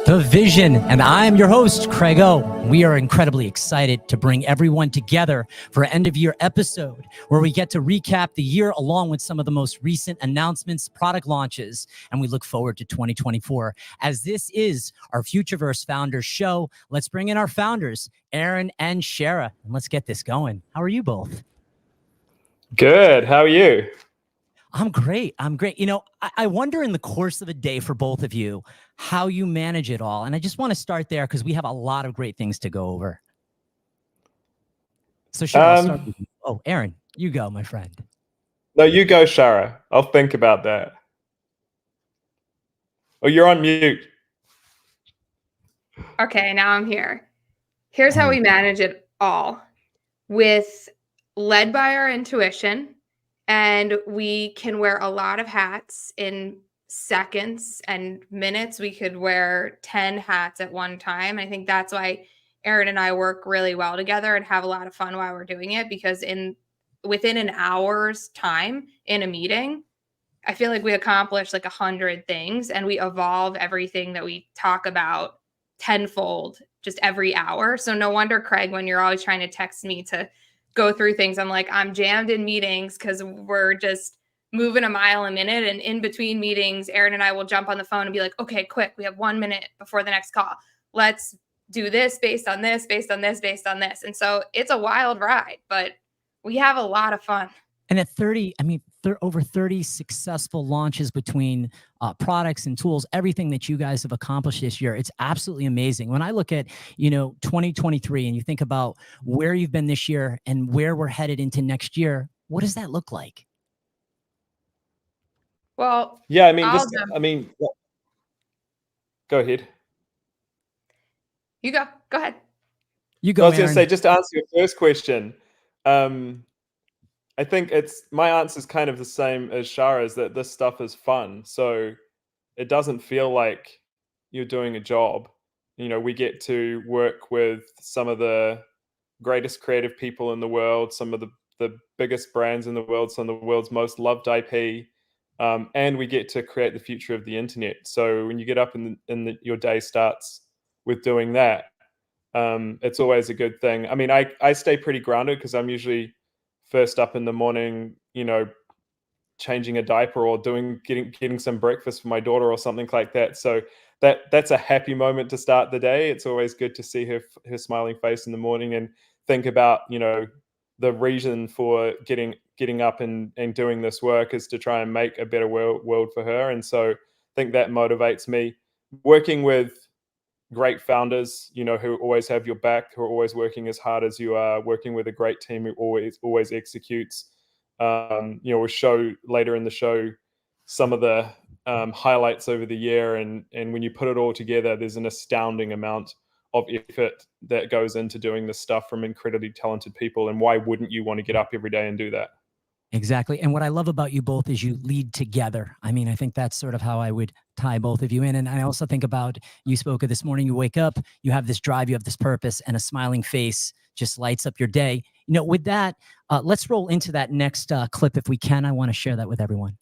The Vision, and I'm your host, Craig O. We are incredibly excited to bring everyone together for an end-of-year episode where we get to recap the year along with some of the most recent announcements, product launches, and we look forward to 2024. As this is our Futureverse Founders Show, let's bring in our founders, Aaron and Shara, and let's get this going. How are you both? Good. How are you? I'm great. You know, I wonder in the course of a day for both of you, how you manage it all. And I just want to start there because we have a lot of great things to go over. So Shara, I'll start with you. Oh, Aaron, you go, my friend. No, you go, Shara. I'll think about that. Oh, you're on mute. Okay, now I'm here. Here's how we manage it all. Led by our intuition, and we can wear a lot of hats in seconds and minutes. We could wear 10 hats at one time. I think that's why Aaron and I work really well together and have a lot of fun while we're doing it, because within an hour's time in a meeting, I feel like we accomplish like 100 things, and we evolve everything that we talk about tenfold just every hour. So no wonder, Craig, when you're always trying to text me to go through things, I'm like, I'm jammed in meetings because we're just moving a mile a minute. And in between meetings, Aaron and I will jump on the phone and be like, okay, quick, we have 1 minute before the next call. Let's do this based on this, based on this, based on this. And so it's a wild ride, but we have a lot of fun. And at 30, I mean, over 30 successful launches between products and tools, everything that you guys have accomplished this year, it's absolutely amazing. When I look at, 2023 and you think about where you've been this year and where we're headed into next year, what does that look like? Well, yeah, go ahead. You go. Go ahead. You go. I was going to say, just to answer your first question, I think my answer is kind of the same as Shara's, that this stuff is fun. So it doesn't feel like you're doing a job. We get to work with some of the greatest creative people in the world, some of the biggest brands in the world, some of the world's most loved IP, and we get to create the future of the internet. So when you get up your day starts with doing that, it's always a good thing. I mean, I stay pretty grounded because I'm usually first up in the morning, changing a diaper or getting some breakfast for my daughter or something like that. So that's a happy moment to start the day. It's always good to see her smiling face in the morning and think about, the reason for getting up and doing this work is to try and make a better world for her. And so I think that motivates me. Working with great founders, who always have your back, who are always working as hard as you are, working with a great team who always executes. We'll show later in the show some of the highlights over the year, and when you put it all together, there's an astounding amount of effort that goes into doing this stuff from incredibly talented people. And why wouldn't you want to get up every day and do that? Exactly. And what I love about you both is you lead together. I mean, I think that's sort of how I would tie both of you in. And I also think about, you spoke of this morning, you wake up, you have this drive, you have this purpose, and a smiling face just lights up your day. With that, let's roll into that next clip if we can. I want to share that with everyone.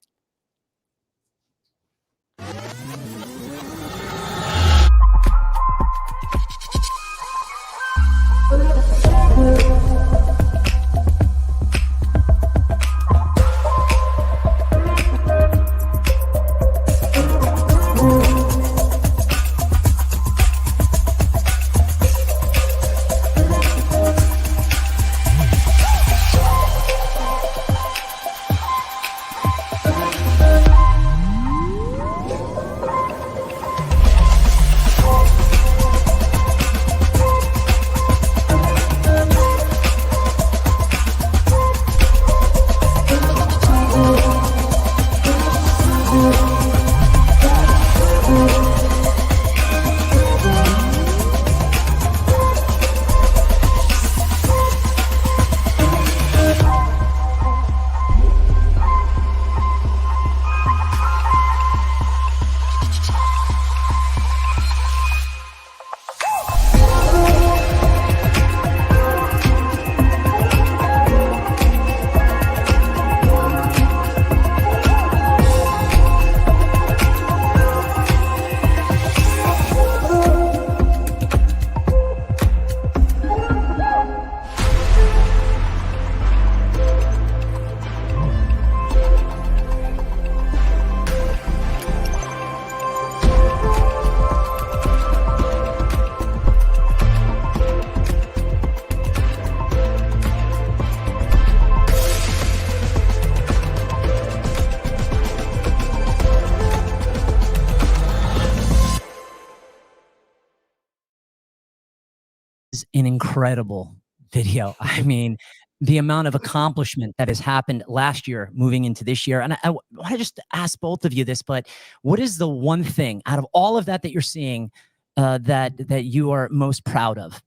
is an incredible video. I mean, the amount of accomplishment that has happened last year moving into this year. And I want to just ask both of you this, but what is the one thing out of all of that that you're seeing that you are most proud of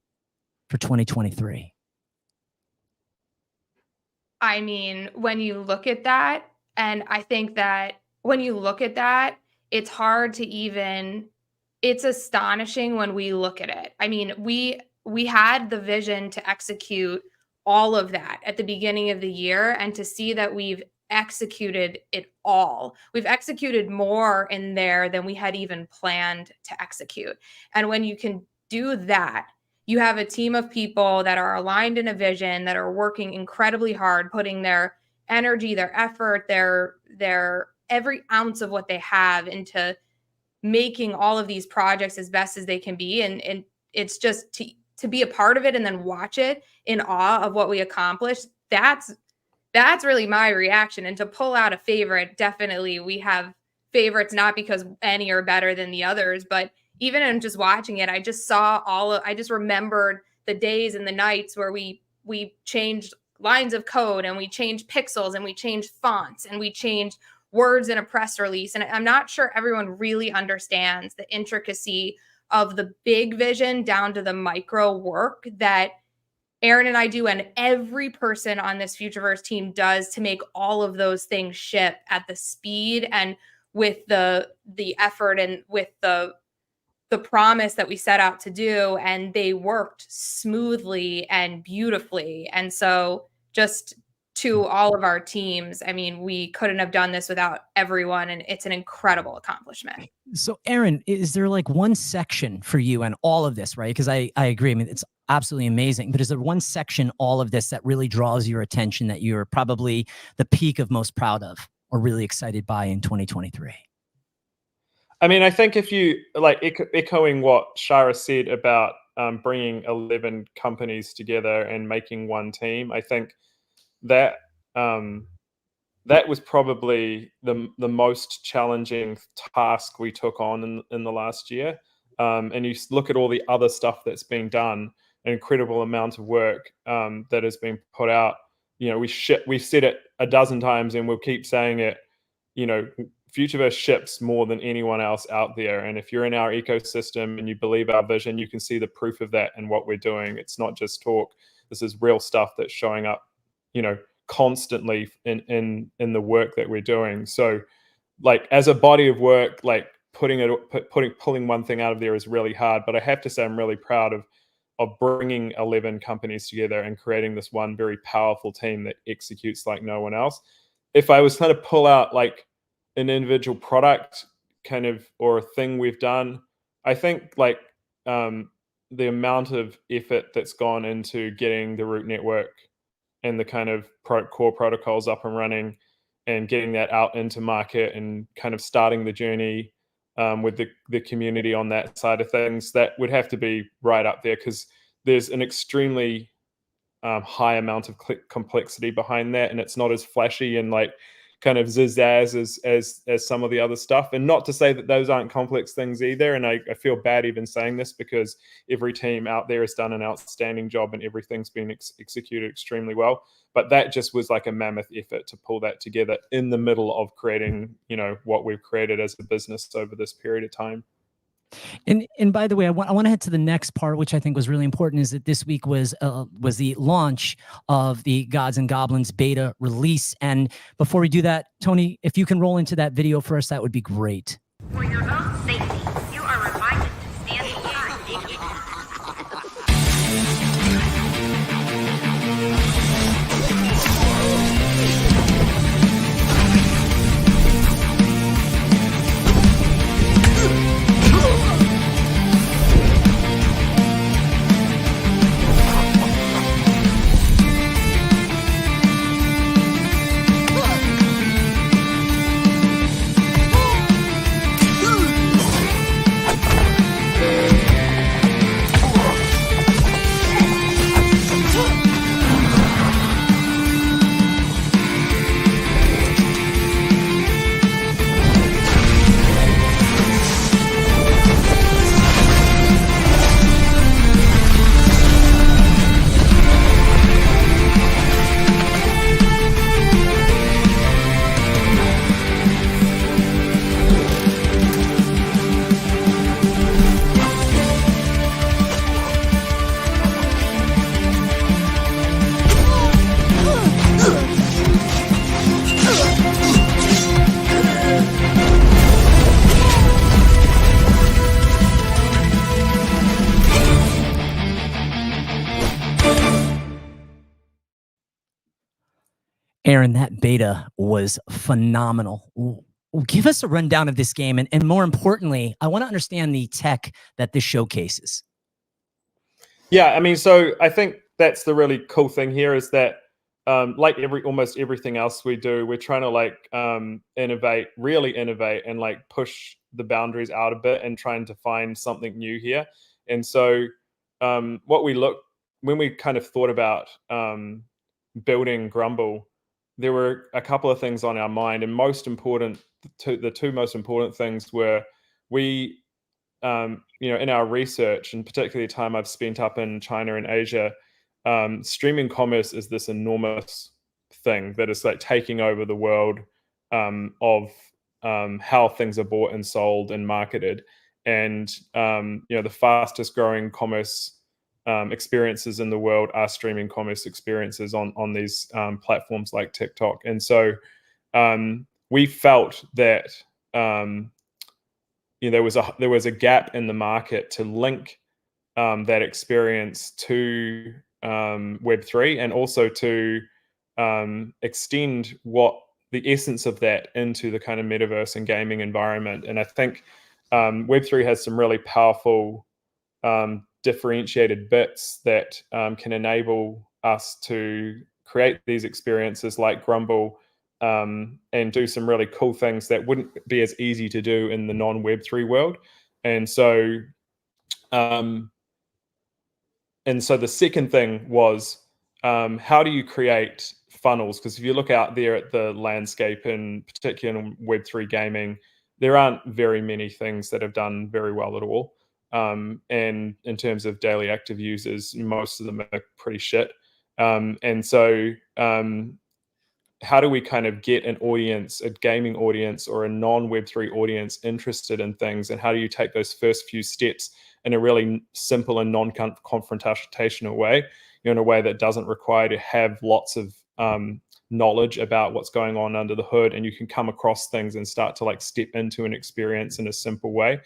for 2023? I mean, when you look at that, and I think that when you look at that, it's hard to even, it's astonishing when we look at it. I mean, we had the vision to execute all of that at the beginning of the year, and to see that we've executed it all. We've executed more in there than we had even planned to execute. And when you can do that, you have a team of people that are aligned in a vision, that are working incredibly hard, putting their energy, their effort, their every ounce of what they have into making all of these projects as best as they can be. And it's just to be a part of it and then watch it in awe of what we accomplished. That's really my reaction. And to pull out a favorite, definitely we have favorites, not because any are better than the others, but even in just watching it, I just remembered the days and the nights where we changed lines of code, and we changed pixels, and we changed fonts, and we changed words in a press release. And I'm not sure everyone really understands the intricacy of the big vision down to the micro work that Aaron and I do, and every person on this Futureverse team does, to make all of those things ship at the speed and with the effort and with the promise that we set out to do. And they worked smoothly and beautifully. And so just to all of our teams, I mean, we couldn't have done this without everyone, and it's an incredible accomplishment. So Aaron, is there like one section for you and all of this, right? Because I agree. I mean, it's absolutely amazing, but is there one section, all of this, that really draws your attention, that you're probably the peak of most proud of or really excited by in 2023? I mean, I think if you like echoing what Shara said about bringing 11 companies together and making one team, I think that that was probably the most challenging task we took on in the last year. And you look at all the other stuff that's being done, an incredible amount of work that has been put out. You know, we've said it a dozen times, and we'll keep saying it. You know, Futureverse ships more than anyone else out there. And if you're in our ecosystem and you believe our vision, you can see the proof of that in what we're doing. It's not just talk. This is real stuff that's showing up, you know, constantly in the work that we're doing. So like as a body of work, like pulling one thing out of there is really hard. But I have to say I'm really proud of bringing 11 companies together and creating this one very powerful team that executes like no one else. If I was trying to pull out like an individual product kind of or a thing we've done, I think like the amount of effort that's gone into getting the root network and the kind of core protocols up and running and getting that out into market and kind of starting the journey with the community on that side of things, that would have to be right up there, because there's an extremely high amount of complexity behind that, and it's not as flashy and like kind of zazz as some of the other stuff. And not to say that those aren't complex things either, and I feel bad even saying this, because every team out there has done an outstanding job and everything's been executed extremely well. But that just was like a mammoth effort to pull that together in the middle of creating, you know, what we've created as a business over this period of time. And by the way, I want to head to the next part, which I think was really important, is that this week was the launch of the Gods and Goblins beta release. And before we do that, Tony, if you can roll into that video for us, that would be great. For your own safety, you are reminded to stand aside. Aaron, that beta was phenomenal. Give us a rundown of this game, and more importantly, I want to understand the tech that this showcases. Yeah, I mean, so I think that's the really cool thing here is that, like almost everything else we do, we're trying to like really innovate, and like push the boundaries out a bit and trying to find something new here. And so, when we kind of thought about building Grumble, there were a couple of things on our mind, and the two most important things were we in our research, and particularly the time I've spent up in China and Asia, streaming commerce is this enormous thing that is like taking over the world of how things are bought and sold and marketed. And the fastest growing commerce experiences in the world are streaming commerce experiences on these platforms like TikTok. And so we felt that there was a gap in the market to link that experience to Web3, and also to extend what the essence of that into the kind of metaverse and gaming environment. And I think Web3 has some really powerful differentiated bits that can enable us to create these experiences like Grumble, and do some really cool things that wouldn't be as easy to do in the non-Web3 world. And so the second thing was, how do you create funnels? Because if you look out there at the landscape, and particularly in Web3 gaming, there aren't very many things that have done very well at all. And in terms of daily active users, most of them are pretty shit. And so how do we kind of get an audience, a gaming audience or a non-Web3 audience, interested in things? And how do you take those first few steps in a really simple and non-confrontational way, in a way that doesn't require to have lots of knowledge about what's going on under the hood, and you can come across things and start to like step into an experience in a simple way.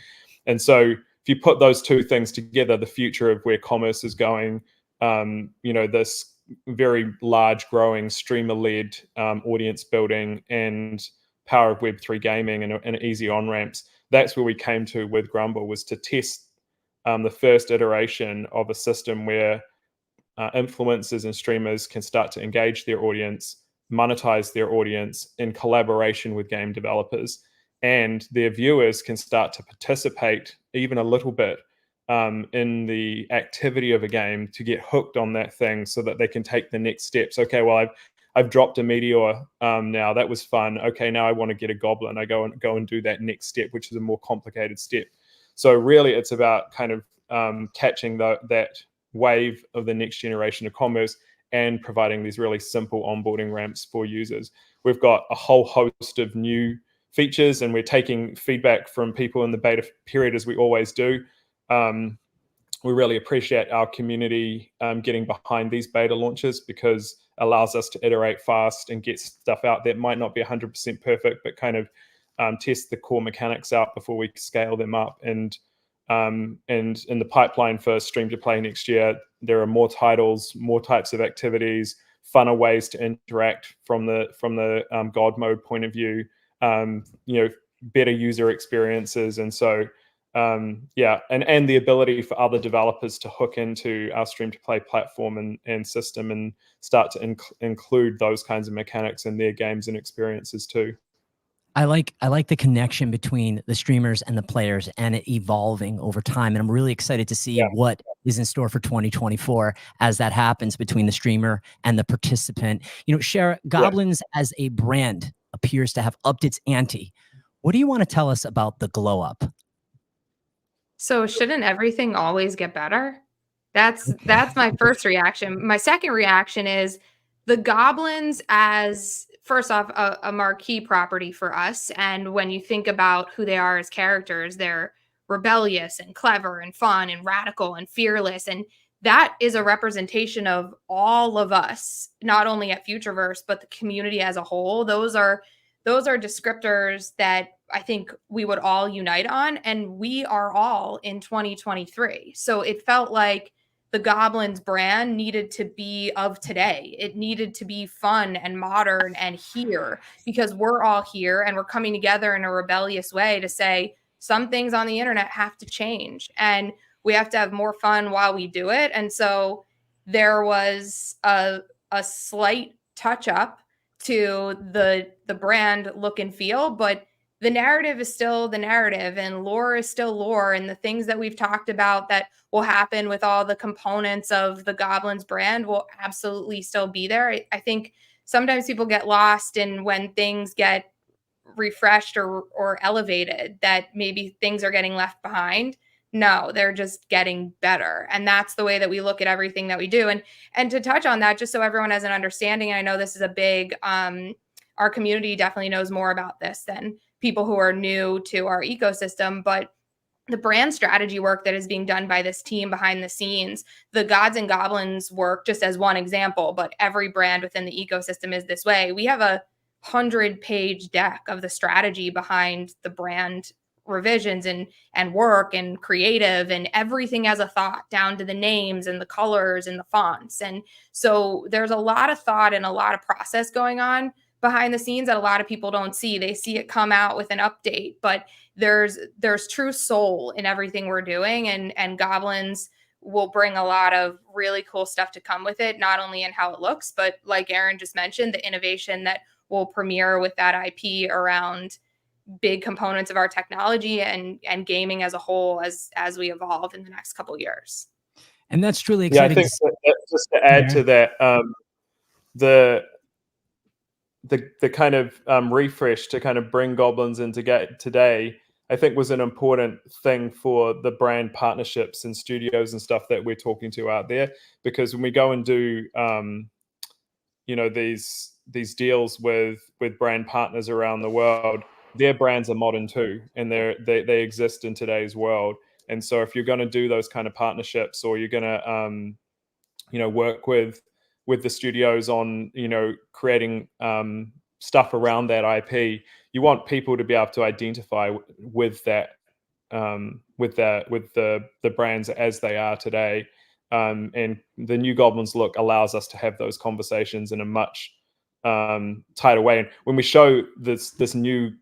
And so if you put those two things together, the future of where commerce is going, this very large growing streamer-led audience building and power of Web3 gaming and easy on-ramps, that's where we came to with Grumble, was to test the first iteration of a system where influencers and streamers can start to engage their audience, monetize their audience in collaboration with game developers, and their viewers can start to participate even a little bit in the activity of a game to get hooked on that thing, so that they can take the next steps. Okay, well, I've dropped a meteor now. That was fun. Okay, now I want to get a goblin. I go and do that next step, which is a more complicated step. So really, it's about kind of catching that wave of the next generation of commerce and providing these really simple onboarding ramps for users. We've got a whole host of new features, and we're taking feedback from people in the beta period, as we always do. We really appreciate our community getting behind these beta launches, because it allows us to iterate fast and get stuff out that might not be 100% perfect, but kind of test the core mechanics out before we scale them up. And in the pipeline for Stream to Play next year, there are more titles, more types of activities, funner ways to interact from the God mode point of view, better user experiences. And so and the ability for other developers to hook into our Stream to Play platform and system, and start to include those kinds of mechanics in their games and experiences too. I like the connection between the streamers and the players, and it evolving over time. And I'm really excited to see what is in store for 2024 as that happens between the streamer and the participant. Shara, Goblins as a brand appears to have upped its ante. What do you want to tell us about the glow up? So shouldn't everything always get better? That's my first reaction. My second reaction is the Goblins as, first off, a marquee property for us. And when you think about who they are as characters, they're rebellious and clever and fun and radical and fearless. And that is a representation of all of us, not only at Futureverse, but the community as a whole. Those are descriptors that I think we would all unite on, and we are all in 2023. So it felt like the Goblins brand needed to be of today. It needed to be fun and modern and here, because we're all here and we're coming together in a rebellious way to say some things on the internet have to change and we have to have more fun while we do it. And so there was a slight touch up to the brand look and feel, but the narrative is still the narrative and lore is still lore. And the things that we've talked about that will happen with all the components of the Goblins brand will absolutely still be there. I think sometimes people get lost in when things get refreshed or elevated, that maybe things are getting left behind. No, they're just getting better. And that's the way that we look at everything that we do. And to touch on that, just so everyone has an understanding, and I know this is a big, our community definitely knows more about this than people who are new to our ecosystem, but the brand strategy work that is being done by this team behind the scenes, the Gods and Goblins work, just as one example, but every brand within the ecosystem is this way. We have a 100-page deck of the strategy behind the brand revisions and work and creative, and everything has a thought down to the names and the colors and the fonts. And so there's a lot of thought and a lot of process going on behind the scenes that a lot of people don't see. They see it come out with an update, but there's true soul in everything we're doing, and Goblins will bring a lot of really cool stuff to come with it, not only in how it looks, but like Aaron just mentioned, the innovation that will premiere with that IP around big components of our technology and gaming as a whole as we evolve in the next couple of years. And that's truly exciting. Yeah, I think that, just to add to that, the kind of refresh to kind of bring Goblins into today, I think was an important thing for the brand partnerships and studios and stuff that we're talking to out there. Because when we go and do, these deals with brand partners around the world, their brands are modern too, and they exist in today's world. And so if you're going to do those kind of partnerships, or you're going to, work with the studios on, creating stuff around that IP, you want people to be able to identify with that, with the brands as they are today. And the new Goblins look allows us to have those conversations in a much tighter way. And when we show this new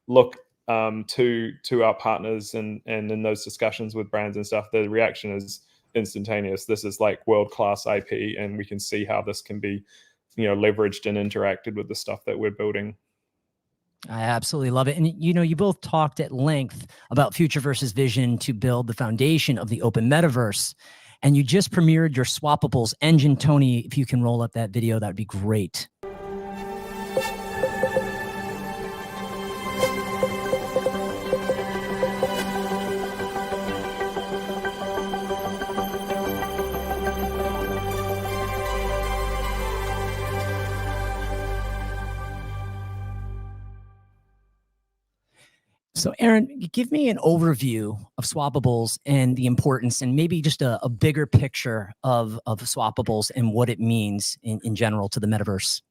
look to our partners and in those discussions with brands and stuff, the reaction is instantaneous. This is like world-class IP, and we can see how this can be, leveraged and interacted with the stuff that we're building. I absolutely love it. And, you both talked at length about Futureverse's vision to build the foundation of the open metaverse. And you just premiered your Swappables Engine. Tony, if you can roll up that video, that would be great. So Aaron, give me an overview of Swappables and the importance, and maybe just a bigger picture of Swappables and what it means in general to the metaverse.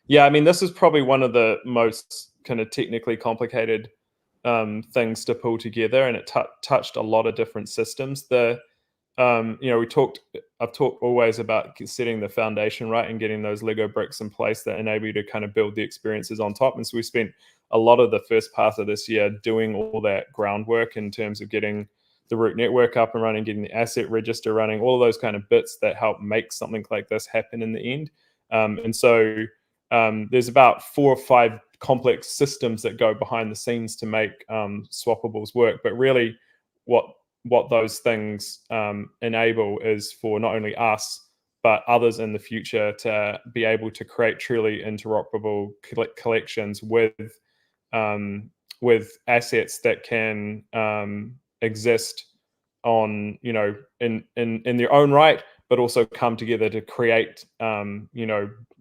Yeah, I mean, this is probably one of the most kind of technically complicated things to pull together, and it touched a lot of different systems. I've talked always about setting the foundation right and getting those Lego bricks in place that enable you to kind of build the experiences on top. And so we spent a lot of the first part of this year doing all that groundwork in terms of getting the root network up and running, getting the asset register running, all those kind of bits that help make something like this happen in the end. And so there's about 4 or 5 complex systems that go behind the scenes to make Swappables work. But really what those things enable is for not only us, but others in the future to be able to create truly interoperable collections with assets that can exist on, in their own right, but also come together to create,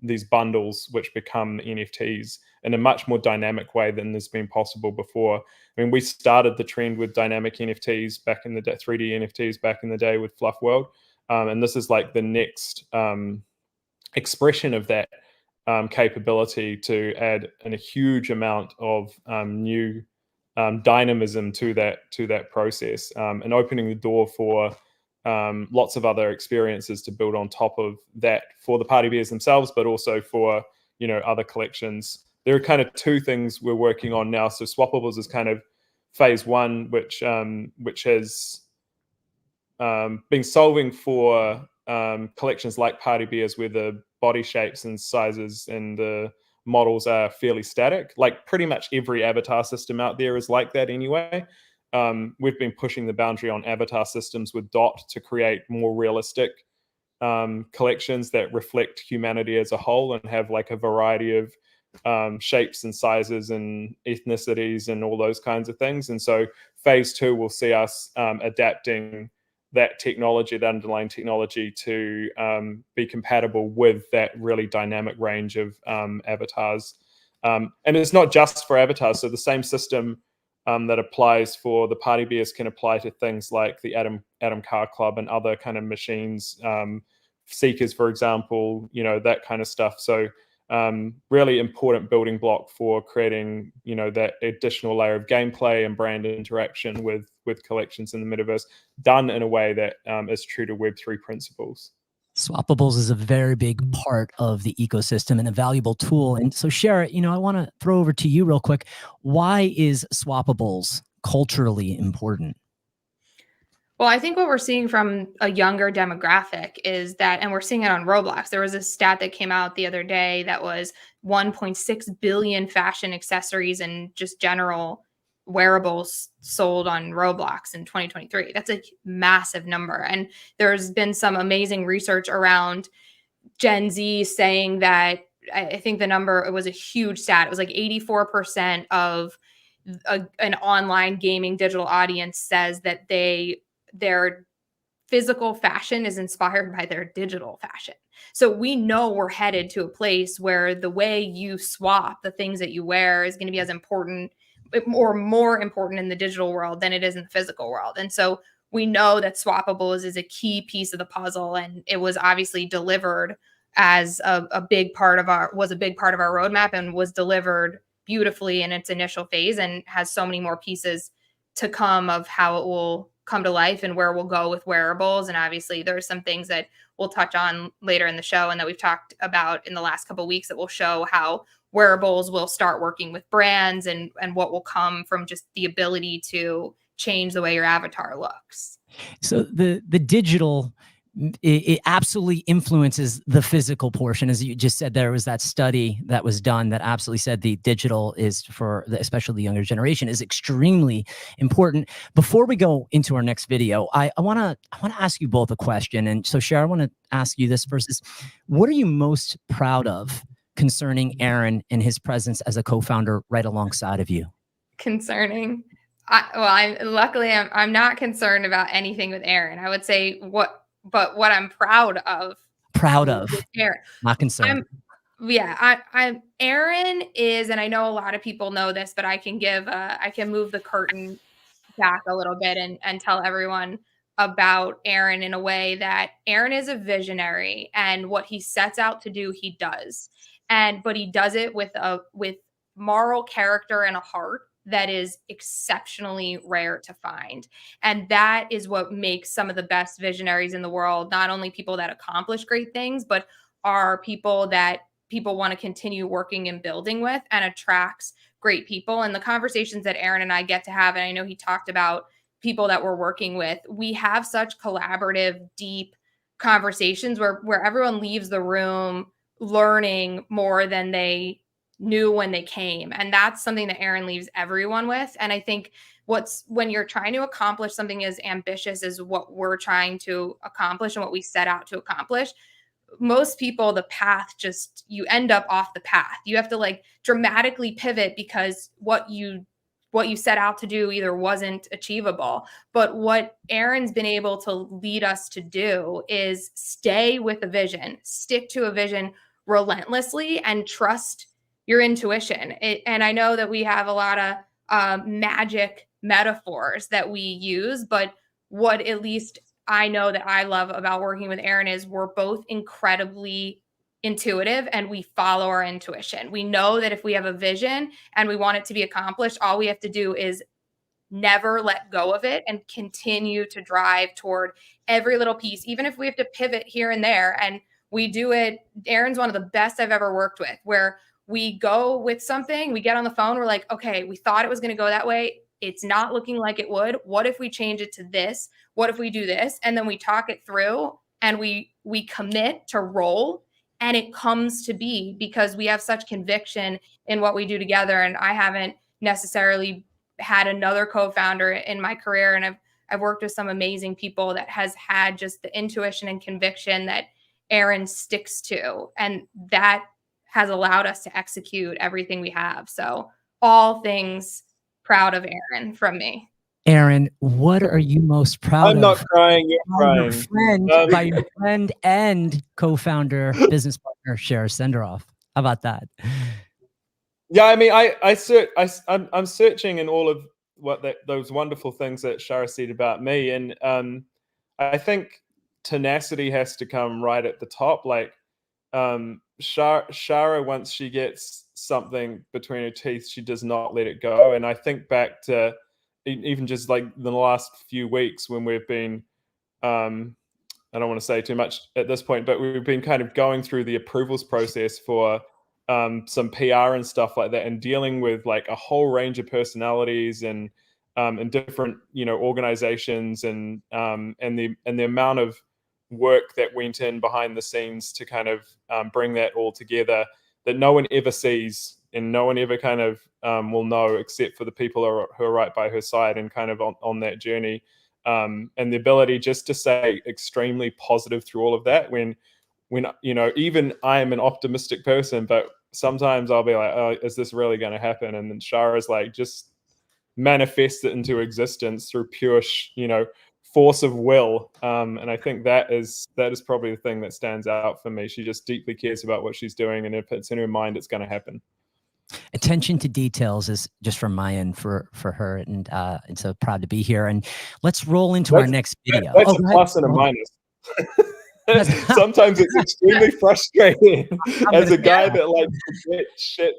these bundles which become NFTs in a much more dynamic way than has been possible before. I mean, we started the trend with dynamic NFTs back in the day, 3D NFTs back in the day with Fluff World. And this is like the next expression of that capability to add a huge amount of new dynamism to that process, and opening the door for lots of other experiences to build on top of that for the party bears themselves, but also for, you know, other collections. There are kind of two things we're working on now. So Swappables is kind of phase one, which has been solving for collections like party bears, where the body shapes and sizes and the models are fairly static. Like pretty much every avatar system out there is like that anyway. We've been pushing the boundary on avatar systems with Dot to create more realistic collections that reflect humanity as a whole and have like a variety of shapes and sizes and ethnicities and all those kinds of things. And so phase two will see us adapting that technology, that underlying technology, to be compatible with that really dynamic range of avatars. And it's not just for avatars. So the same system that applies for the party bears can apply to things like the Atom Car Club and other kind of machines, Seekers, for example, you know, that kind of stuff. So really important building block for creating, you know, that additional layer of gameplay and brand interaction with collections in the metaverse, done in a way that is true to Web3 principles. Swappables is a very big part of the ecosystem and a valuable tool. And so, Shara, you know, I want to throw over to you real quick. Why is Swappables culturally important? Well, I think what we're seeing from a younger demographic is that, and we're seeing it on Roblox. There was a stat that came out the other day that was 1.6 billion fashion accessories and just general wearables sold on Roblox in 2023. That's a massive number. And there's been some amazing research around Gen Z saying that, I think the number, it was a huge stat. It was like 84% of an online gaming digital audience says that their physical fashion is inspired by their digital fashion. So we know we're headed to a place where the way you swap the things that you wear is going to be as important or more important in the digital world than it is in the physical world. And so we know that Swappables is a key piece of the puzzle, and it was obviously delivered as a big part of our roadmap, and was delivered beautifully in its initial phase, and has so many more pieces to come of how it will come to life and where we'll go with wearables. And obviously there's some things that we'll touch on later in the show and that we've talked about in the last couple of weeks that will show how wearables will start working with brands and what will come from just the ability to change the way your avatar looks. So the digital, it absolutely influences the physical portion. As you just said, there was that study that was done that absolutely said the digital is, for especially the younger generation, is extremely important. Before we go into our next video, I want to ask you both a question. And so, Shara, I want to ask you this first: is what are you most proud of concerning Aaron and his presence as a co-founder right alongside of you? Concerning? I'm not concerned about anything with Aaron. I would say what I'm proud of. Aaron, not concerned. I'm Aaron is, and I know a lot of people know this, but I can move the curtain back a little bit and tell everyone about Aaron in a way that Aaron is a visionary, and what he sets out to do, he does. But he does it with moral character and a heart that is exceptionally rare to find. And that is what makes some of the best visionaries in the world, not only people that accomplish great things, but are people that people want to continue working and building with, and attracts great people. And the conversations that Aaron and I get to have, and I know he talked about people that we're working with, we have such collaborative, deep conversations where everyone leaves the room learning more than they knew when they came. And that's something that Aaron leaves everyone with. And I think when you're trying to accomplish something as ambitious as what we're trying to accomplish and what we set out to accomplish, most people, the path, just, you end up off the path. You have to like dramatically pivot because what you set out to do either wasn't achievable. But what Aaron's been able to lead us to do is stay with a vision, stick to a vision relentlessly, and trust your intuition. And I know that we have a lot of magic metaphors that we use, but what at least I know that I love about working with Aaron is we're both incredibly intuitive, and we follow our intuition. We know that if we have a vision and we want it to be accomplished, all we have to do is never let go of it and continue to drive toward every little piece, even if we have to pivot here and there. And we do it. Aaron's one of the best I've ever worked with, where we go with something, we get on the phone, we're like, okay, we thought it was going to go that way. It's not looking like it would. What if we change it to this? What if we do this? And then we talk it through and we commit to roll, and it comes to be because we have such conviction in what we do together. And I haven't necessarily had another co-founder in my career, and I've worked with some amazing people that has had just the intuition and conviction that Aaron sticks to, and that has allowed us to execute everything we have. So all things proud of Aaron from me. Aaron, what are you most proud of? I'm not crying, you're crying. By your friend and co-founder, business partner, Shara Senderoff. How about that? Yeah, I mean, I'm searching in all of those wonderful things that Shara said about me, and I think tenacity has to come right at the top. Like Shara, once she gets something between her teeth, she does not let it go. And I think back to even just like the last few weeks when we've been, I don't want to say too much at this point, but we've been kind of going through the approvals process for some PR and stuff like that, and dealing with like a whole range of personalities and different, organizations, and the amount of work that went in behind the scenes to kind of bring that all together, that no one ever sees and no one ever kind of will know, except for the people who are right by her side and kind of on that journey. And the ability just to stay extremely positive through all of that, when even I am an optimistic person, but sometimes I'll be like, oh, is this really going to happen? And then Shara's like, just manifest it into existence through pure, force of will. And I think that is probably the thing that stands out for me. She just deeply cares about what she's doing, and if it's in her mind, it's going to happen. Attention to details is just from my end for her, and so proud to be here. And let's roll into our next video. That's a plus and a minus. Sometimes it's extremely frustrating as a guy that likes to get shit,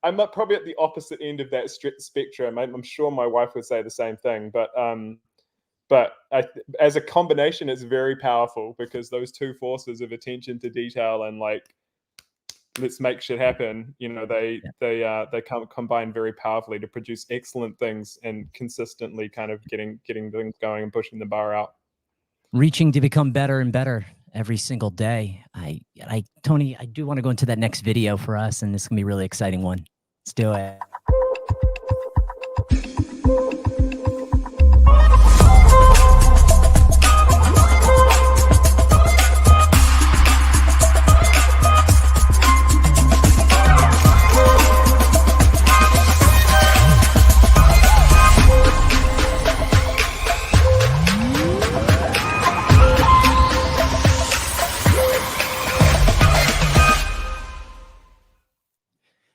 I'm probably at the opposite end of that spectrum. I'm sure my wife would say the same thing, but as a combination, it's very powerful, because those two forces of attention to detail and like, let's make shit happen, they combine very powerfully to produce excellent things, and consistently kind of getting things going and pushing the bar out. Reaching to become better and better every single day. Tony, I do want to go into that next video for us, and this is gonna be a really exciting one. Let's do it.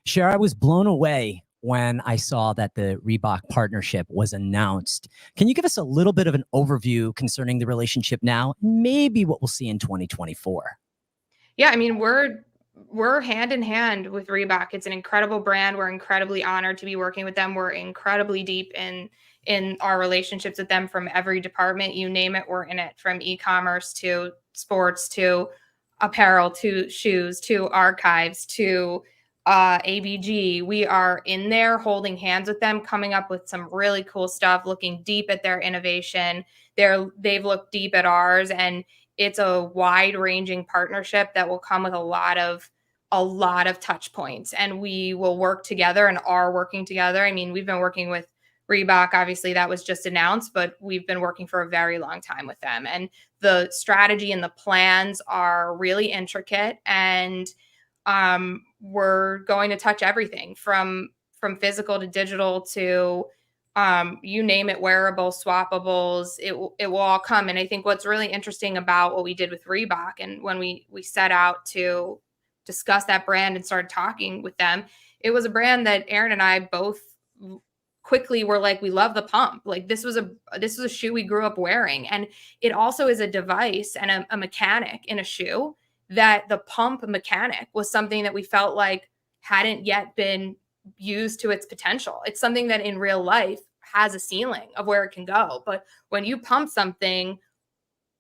Shara, I was blown away when I saw that the Reebok partnership was announced. Can you give us a little bit of an overview concerning the relationship now, maybe what we'll see in 2024? Yeah, I mean, we're hand in hand with Reebok. It's an incredible brand. We're incredibly honored to be working with them. We're incredibly deep in our relationships with them from every department. You name it, we're in it, from e-commerce to sports to apparel to shoes to archives to ABG. We are in there holding hands with them, coming up with some really cool stuff, looking deep at their innovation. They've looked deep at ours, and it's a wide-ranging partnership that will come with a lot of touch points, and we will work together and are working together. I mean, we've been working with Reebok, obviously that was just announced, but we've been working for a very long time with them, and the strategy and the plans are really intricate, and we're going to touch everything from physical to digital to you name it, wearable, swappables. It will all come. And I think what's really interesting about what we did with Reebok, and when we set out to discuss that brand and started talking with them, it was a brand that Aaron and I both quickly were like, we love the pump. Like this was a shoe we grew up wearing, and it also is a device and a mechanic in a shoe that the pump mechanic was something that we felt like hadn't yet been used to its potential. It's something that in real life has a ceiling of where it can go. But when you pump something,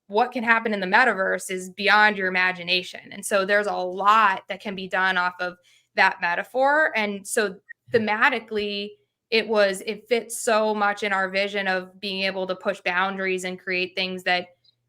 what can happen in the metaverse is beyond your imagination. And so there's a lot that can be done off of that metaphor. And so thematically, it fits so much in our vision of being able to push boundaries and create things that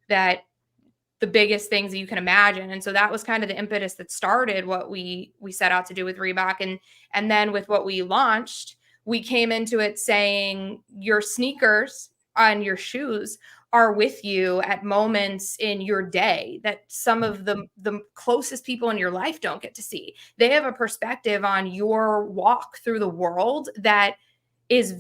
the biggest things that you can imagine. And so that was kind of the impetus that started what we set out to do with Reebok. And then with what we launched, we came into it saying your sneakers and your shoes are with you at moments in your day that some of the closest people in your life don't get to see. They have a perspective on your walk through the world that is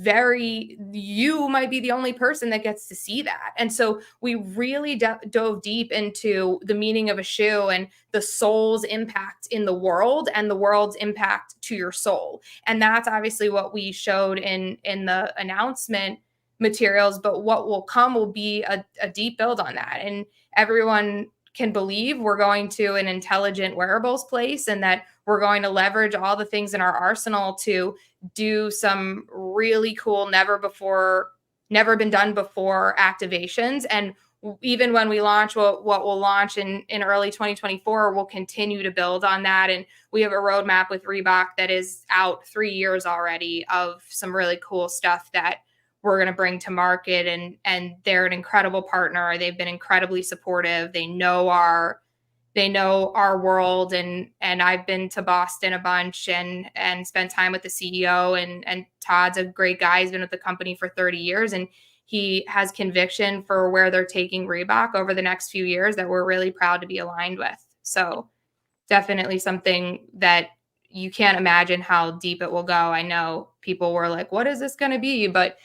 you might be the only person that gets to see that. And so we really dove deep into the meaning of a shoe and the soul's impact in the world and the world's impact to your soul. And that's obviously what we showed in the announcement materials, but what will come will be a deep build on that. And everyone can believe we're going to an intelligent wearables place and that we're going to leverage all the things in our arsenal to do some really cool, never been done before activations. And even when we launch what we'll launch in early 2024, we'll continue to build on that. And we have a roadmap with Reebok that is out 3 years already of some really cool stuff that we're going to bring to market. And they're an incredible partner. They've been incredibly supportive. They know our world. And I've been to Boston a bunch and spent time with the CEO, and Todd's a great guy. He's been with the company for 30 years and he has conviction for where they're taking Reebok over the next few years that we're really proud to be aligned with. So definitely something that you can't imagine how deep it will go. I know people were like, what is this going to be? But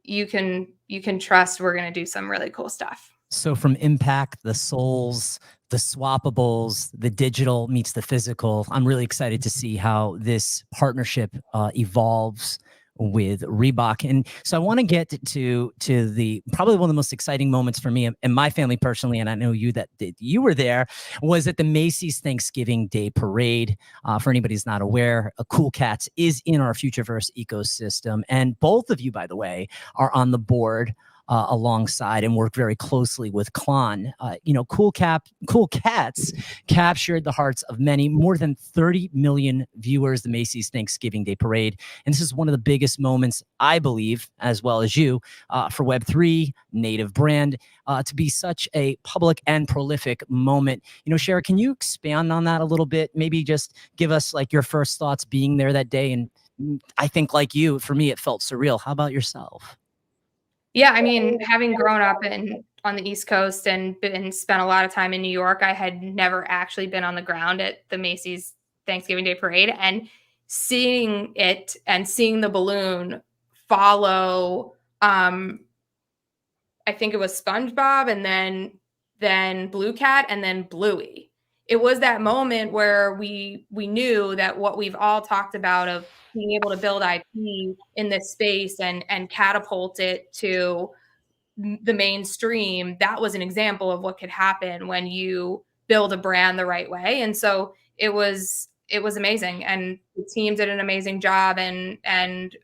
you can trust we're going to do some really cool stuff. So from impact, the souls, the swappables, the digital meets the physical, I'm really excited to see how this partnership evolves with Reebok. And so I want to get to the probably one of the most exciting moments for me and my family personally, and I know you were there, was at the Macy's Thanksgiving Day Parade. For anybody who's not aware, Cool Cats is in our Futureverse ecosystem. And both of you, by the way, are on the board alongside and work very closely with Klon. Cool Cats captured the hearts of many, more than 30 million viewers, the Macy's Thanksgiving Day Parade. And this is one of the biggest moments, I believe, as well as you, for Web3, native brand, to be such a public and prolific moment. Shara, can you expand on that a little bit? Maybe just give us like your first thoughts being there that day. And I think like you, for me, it felt surreal. How about yourself? Yeah, I mean, having grown up on the East Coast and spent a lot of time in New York, I had never actually been on the ground at the Macy's Thanksgiving Day Parade, and seeing it and seeing the balloon follow, I think it was SpongeBob and then Blue Cat and then Bluey. It was that moment where we knew that what we've all talked about of being able to build IP in this space and catapult it to the mainstream, that was an example of what could happen when you build a brand the right way. And so it was amazing. And the team did an amazing job. And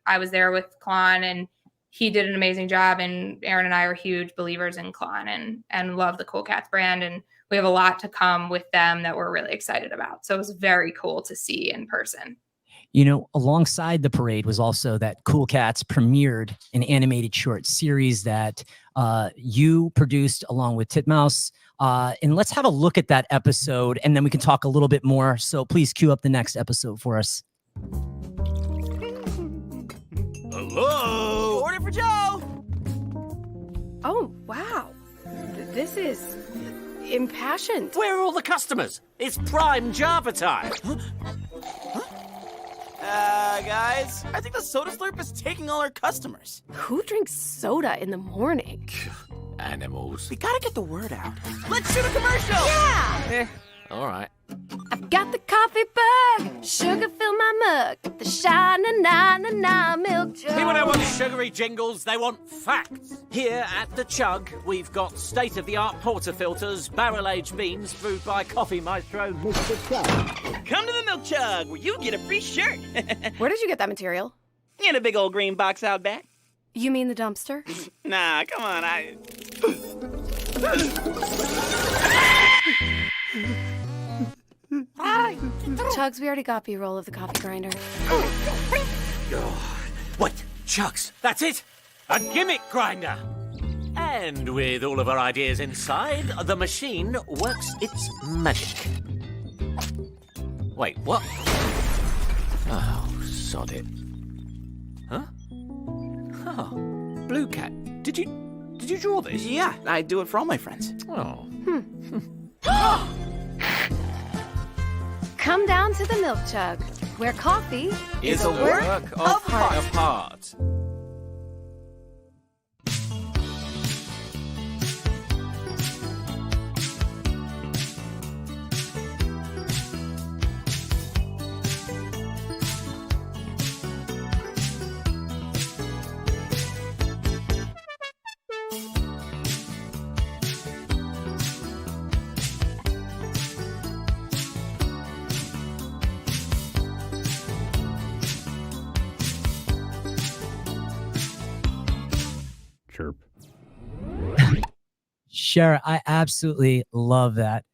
I was there with Klon and he did an amazing job. And Aaron and I are huge believers in Klon and love the Cool Cats brand. And we have a lot to come with them that we're really excited about. So it was very cool to see in person. Alongside the parade was also that Cool Cats premiered an animated short series that you produced along with Titmouse. And let's have a look at that episode, and then we can talk a little bit more. So please cue up the next episode for us. Hello? Order for Joe! Oh, wow. This is impassioned. Where are all the customers? It's prime Java time. Guys, I think the soda slurp is taking all our customers. Who drinks soda in the morning? Animals. We gotta get the word out. Let's shoot a commercial! Yeah! All right. I've got the coffee bug, sugar fill my mug, the sha-na-na-na-na milk jug. Me when I want sugary jingles, they want facts. Here at The Chug, we've got state-of-the-art portafilters, barrel-aged beans brewed by coffee maestro Mr. Chug. Come to the Milk Chug, where you get a free shirt. Where did you get that material? In a big old green box out back. You mean the dumpster? Nah, come on, Chugs, we already got B-roll of the coffee grinder. Wait, Chugs, that's it! A gimmick grinder! And with all of our ideas inside, the machine works its magic. Wait, what? Oh, sod it. Huh? Oh, Blue Cat, did you draw this? Yeah, I do it for all my friends. Oh. Come down to the Milk Chug, where coffee Is a work of art. Chirp. Shara, I absolutely love that.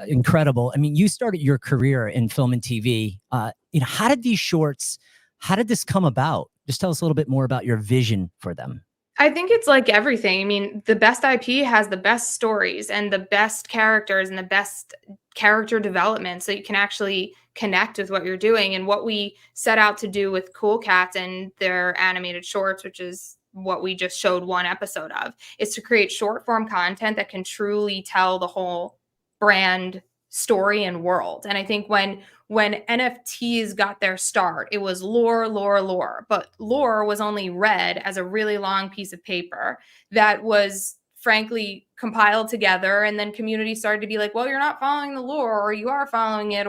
Incredible. I mean, you started your career in film and TV. How did these shorts, how did this come about? Just tell us a little bit more about your vision for them. I think it's like everything. I mean, the best IP has the best stories and the best characters and the best character development, so you can actually connect with what you're doing. And what we set out to do with Cool Cats and their animated shorts, which is what we just showed one episode of, is to create short form content that can truly tell the whole brand story and world. And I think when NFTs got their start, it was lore, but lore was only read as a really long piece of paper that was frankly compiled together, and then community started to be like, well, you're not following the lore, or you are following it,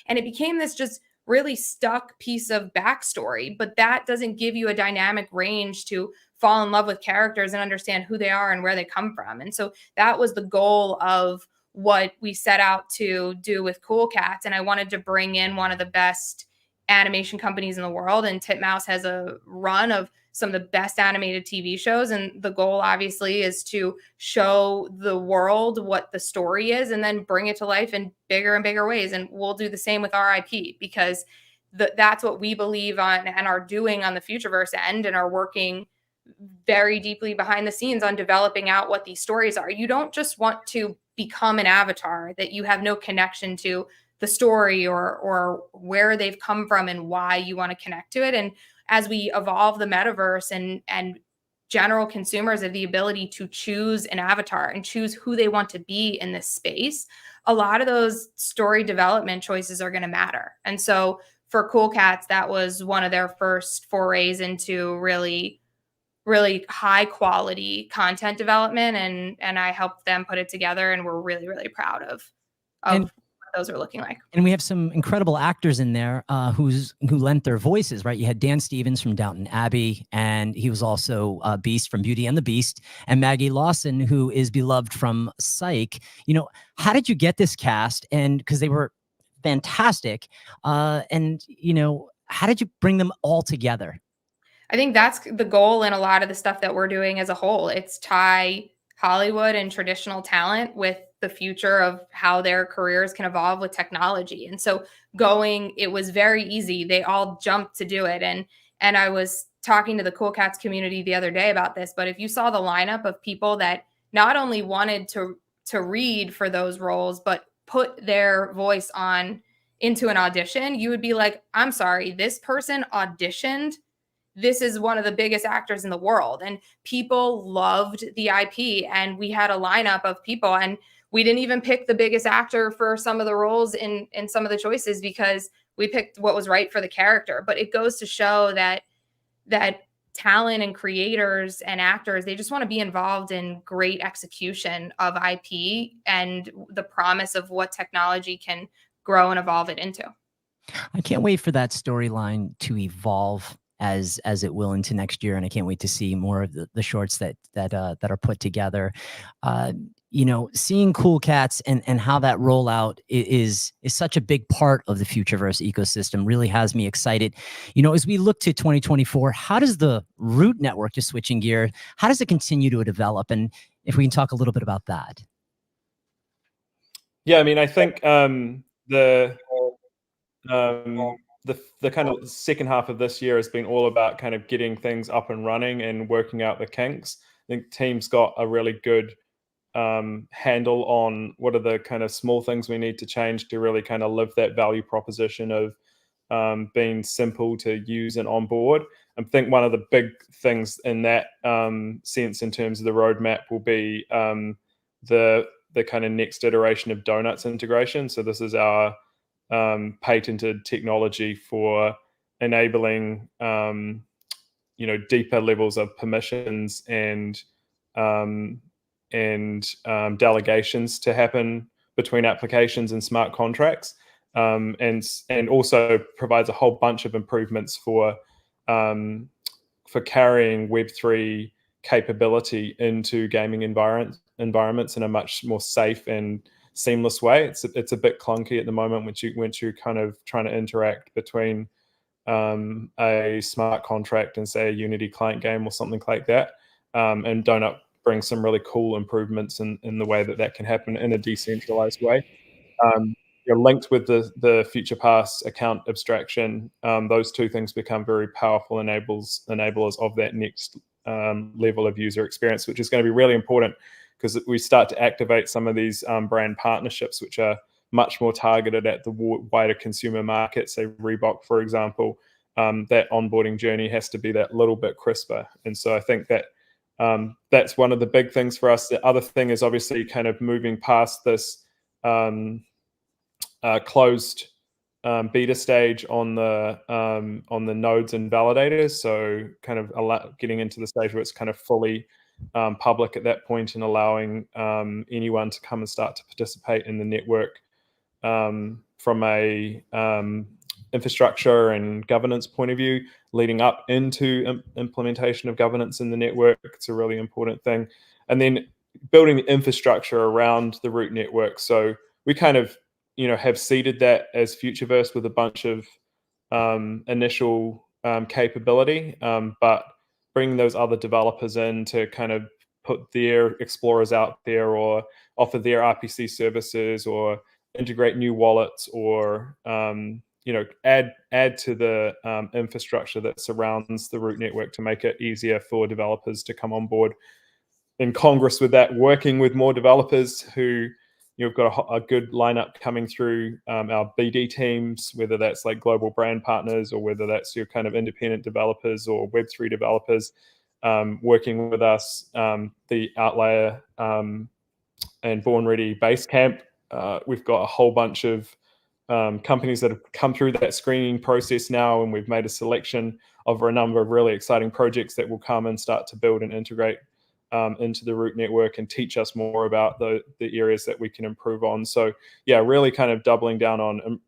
and it became this just really stuck piece of backstory. But that doesn't give you a dynamic range to fall in love with characters and understand who they are and where they come from. And so that was the goal of what we set out to do with Cool Cats. And I wanted to bring in one of the best animation companies in the world. And Titmouse has a run of some of the best animated TV shows. And the goal obviously is to show the world what the story is and then bring it to life in bigger and bigger ways. And we'll do the same with our IP, because that's what we believe on and are doing on the Futureverse end, and are working very deeply behind the scenes on developing out what these stories are. You don't just want to become an avatar that you have no connection to the story or where they've come from and why you want to connect to it. And as we evolve the metaverse and general consumers have the ability to choose an avatar and choose who they want to be in this space, a lot of those story development choices are going to matter. And so for Cool Cats, that was one of their first forays into really high quality content development, and I helped them put it together, and we're really, really proud of what those are looking like. And we have some incredible actors in there who lent their voices, right? You had Dan Stevens from Downton Abbey, and he was also Beast from Beauty and the Beast, and Maggie Lawson, who is beloved from Psych. How did you get this cast? And because they were fantastic, and how did you bring them all together? I think that's the goal in a lot of the stuff that we're doing as a whole. It's tie Hollywood and traditional talent with the future of how their careers can evolve with technology. And so it was very easy. They all jumped to do it. And I was talking to the Cool Cats community the other day about this, but if you saw the lineup of people that not only wanted to read for those roles, but put their voice into an audition, you would be like, I'm sorry, this person auditioned. This is one of the biggest actors in the world, and people loved the IP, and we had a lineup of people, and we didn't even pick the biggest actor for some of the roles in some of the choices, because we picked what was right for the character. But it goes to show that talent and creators and actors, they just want to be involved in great execution of IP and the promise of what technology can grow and evolve it into. I can't wait for that storyline to evolve as it will into next year, and I can't wait to see more of the shorts that are put together. Seeing Cool Cats and how that rollout is such a big part of the Futureverse ecosystem really has me excited. As we look to 2024, how does the Root network, just switching gear, how does it continue to develop? And if we can talk a little bit about that. Yeah, I mean, I think the kind of second half of this year has been all about kind of getting things up and running and working out the kinks. I think team's got a really good handle on what are the kind of small things we need to change to really kind of live that value proposition of being simple to use and onboard. I think one of the big things in that sense in terms of the roadmap will be the kind of next iteration of Donuts integration. So this is our patented technology for enabling deeper levels of permissions and delegations to happen between applications and smart contracts, and also provides a whole bunch of improvements for carrying Web3 capability into gaming environments in a much more safe and seamless way. It's a bit clunky at the moment when you're kind of trying to interact between a smart contract and say a Unity client game or something like that. And Donut brings some really cool improvements in the way that can happen in a decentralized way. You're linked with the FuturePass account abstraction. Those two things become very powerful enablers of that next level of user experience, which is going to be really important because we start to activate some of these brand partnerships, which are much more targeted at the wider consumer market. Say Reebok, for example, that onboarding journey has to be that little bit crisper. And so I think that that's one of the big things for us. The other thing is obviously kind of moving past this closed beta stage on the nodes and validators. So kind of getting into the stage where it's kind of fully public at that point and allowing anyone to come and start to participate in the network from a infrastructure and governance point of view, leading up into implementation of governance in the network. It's a really important thing. And then building the infrastructure around the Root network. So we kind of, have seeded that as Futureverse with a bunch of initial capability, but bringing those other developers in to kind of put their explorers out there or offer their RPC services or integrate new wallets or add to the infrastructure that surrounds the Root network to make it easier for developers to come on board. In Congress with that, working with more developers who you've got a good lineup coming through our BD teams, whether that's like global brand partners or whether that's your kind of independent developers or Web3 developers, working with us, the Outlier and Born Ready Basecamp. We've got a whole bunch of companies that have come through that screening process now, and we've made a selection of a number of really exciting projects that will come and start to build and integrate into the Root network and teach us more about the areas that we can improve on. So yeah, really kind of doubling down on,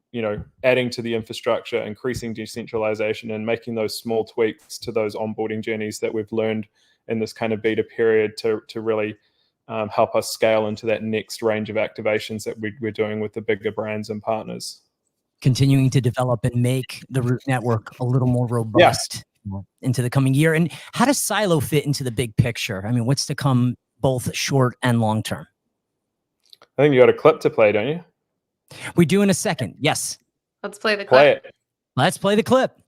adding to the infrastructure, increasing decentralization and making those small tweaks to those onboarding journeys that we've learned in this kind of beta period to really help us scale into that next range of activations that we're doing with the bigger brands and partners. Continuing to develop and make the Root network a little more robust into the coming year. And how does Sylo fit into the big picture? I mean, what's to come both short and long term? I think you got a clip to play, don't you? We do in a second. Yes. Let's play the clip. Play it. Let's play the clip.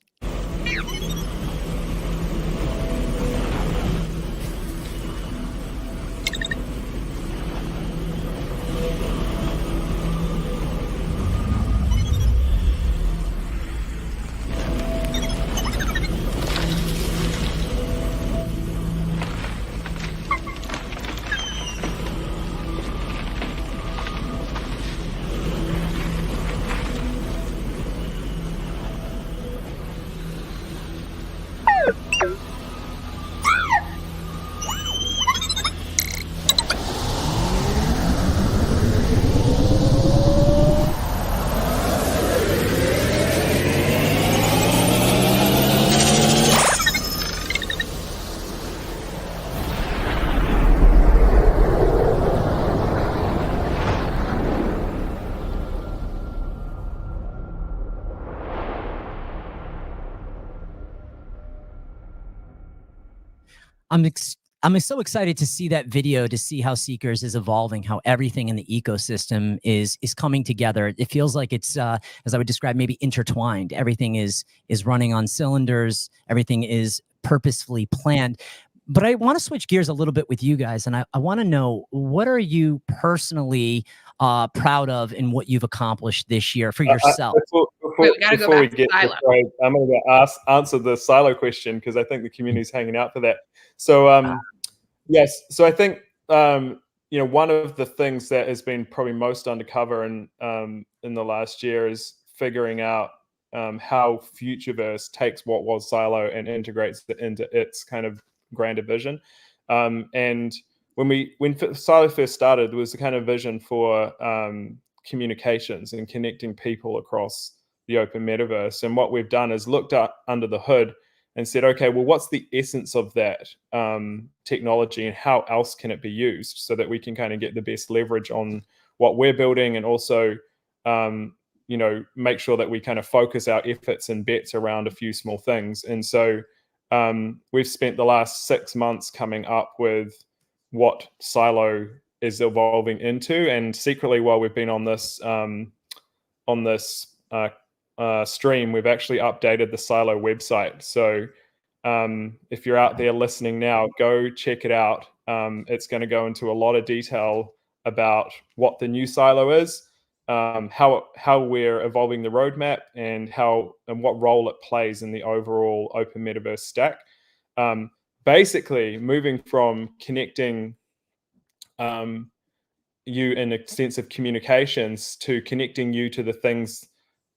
I'm so excited to see that video, to see how Seekers is evolving, how everything in the ecosystem is coming together. It feels like it's, as I would describe, maybe intertwined. Everything is running on cylinders. Everything is purposefully planned. But I want to switch gears a little bit with you guys, and I want to know, what are you personally proud of in what you've accomplished this year for yourself? Wait, we gotta go back to Sylo. I'm going to answer the Sylo question because I think the community's hanging out for that. So yes, so I think one of the things that has been probably most undercover in the last year is figuring out how Futureverse takes what was Sylo and integrates it into its kind of grander vision. And when Sylo first started, there was the kind of vision for communications and connecting people across the open metaverse. And what we've done is looked at under the hood and said, okay, well, what's the essence of that technology and how else can it be used so that we can kind of get the best leverage on what we're building, and also make sure that we kind of focus our efforts and bets around a few small things. And so we've spent the last 6 months coming up with what Sylo is evolving into, and secretly, while we've been on this stream, we've actually updated the Sylo website. So if you're out there listening now, go check it out. It's going to go into a lot of detail about what the new Sylo is, how we're evolving the roadmap, and what role it plays in the overall open metaverse stack. Basically, moving from connecting you in extensive communications to connecting you to the things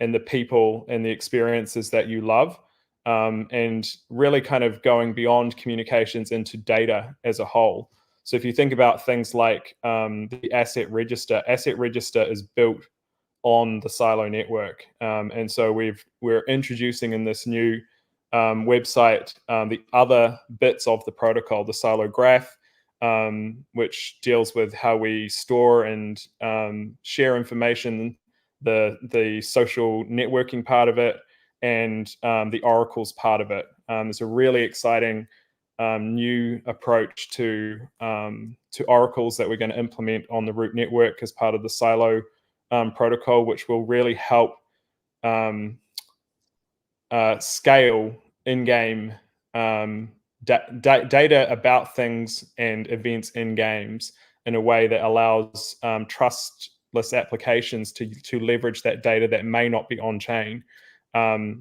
and the people and the experiences that you love, and really kind of going beyond communications into data as a whole. So if you think about things like the asset register is built on the Sylo network. And so we're introducing in this new website the other bits of the protocol, the Sylo graph, which deals with how we store and share information, the social networking part of it, and the oracles part of it. It's a really exciting new approach to oracles that we're going to implement on the root network as part of the Sylo protocol, which will really help scale in-game data about things and events in games in a way that allows trustless applications to leverage that data that may not be on chain.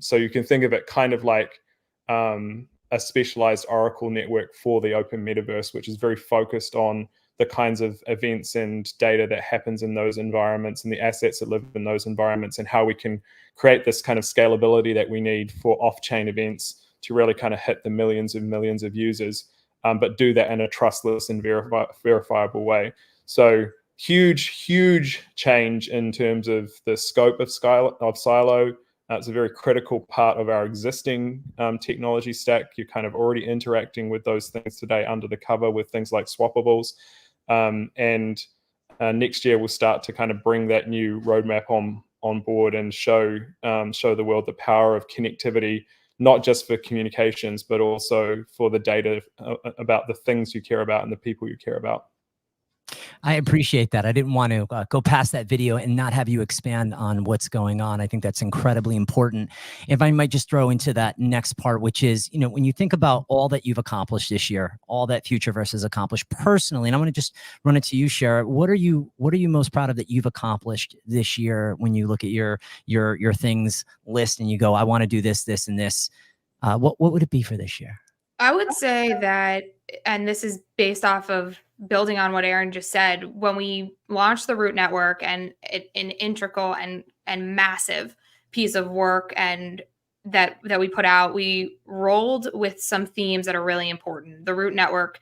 So you can think of it kind of like a specialized Oracle network for the open metaverse, which is very focused on the kinds of events and data that happens in those environments and the assets that live in those environments, and how we can create this kind of scalability that we need for off-chain events to really kind of hit the millions and millions of users, but do that in a trustless and verifiable way. So huge change in terms of the scope of Sylo. It's a very critical part of our existing technology stack. You're kind of already interacting with those things today under the cover with things like Swappables. And next year we'll start to kind of bring that new roadmap on board and show the world the power of connectivity, not just for communications, but also for the data about the things you care about and the people you care about. I appreciate that. I didn't want to go past that video and not have you expand on what's going on. I think that's incredibly important. If I might just throw into that next part, which is, when you think about all that you've accomplished this year, all that Futureverse has accomplished personally, and I want to just run it to you, Shara. What are you most proud of that you've accomplished this year when you look at your things list and you go, I want to do this, this, and this? What would it be for this year? I would say that, and this is based off of building on what Aaron just said, when we launched the root network, and an integral and massive piece of work and that we put out, we rolled with some themes that are really important. The root network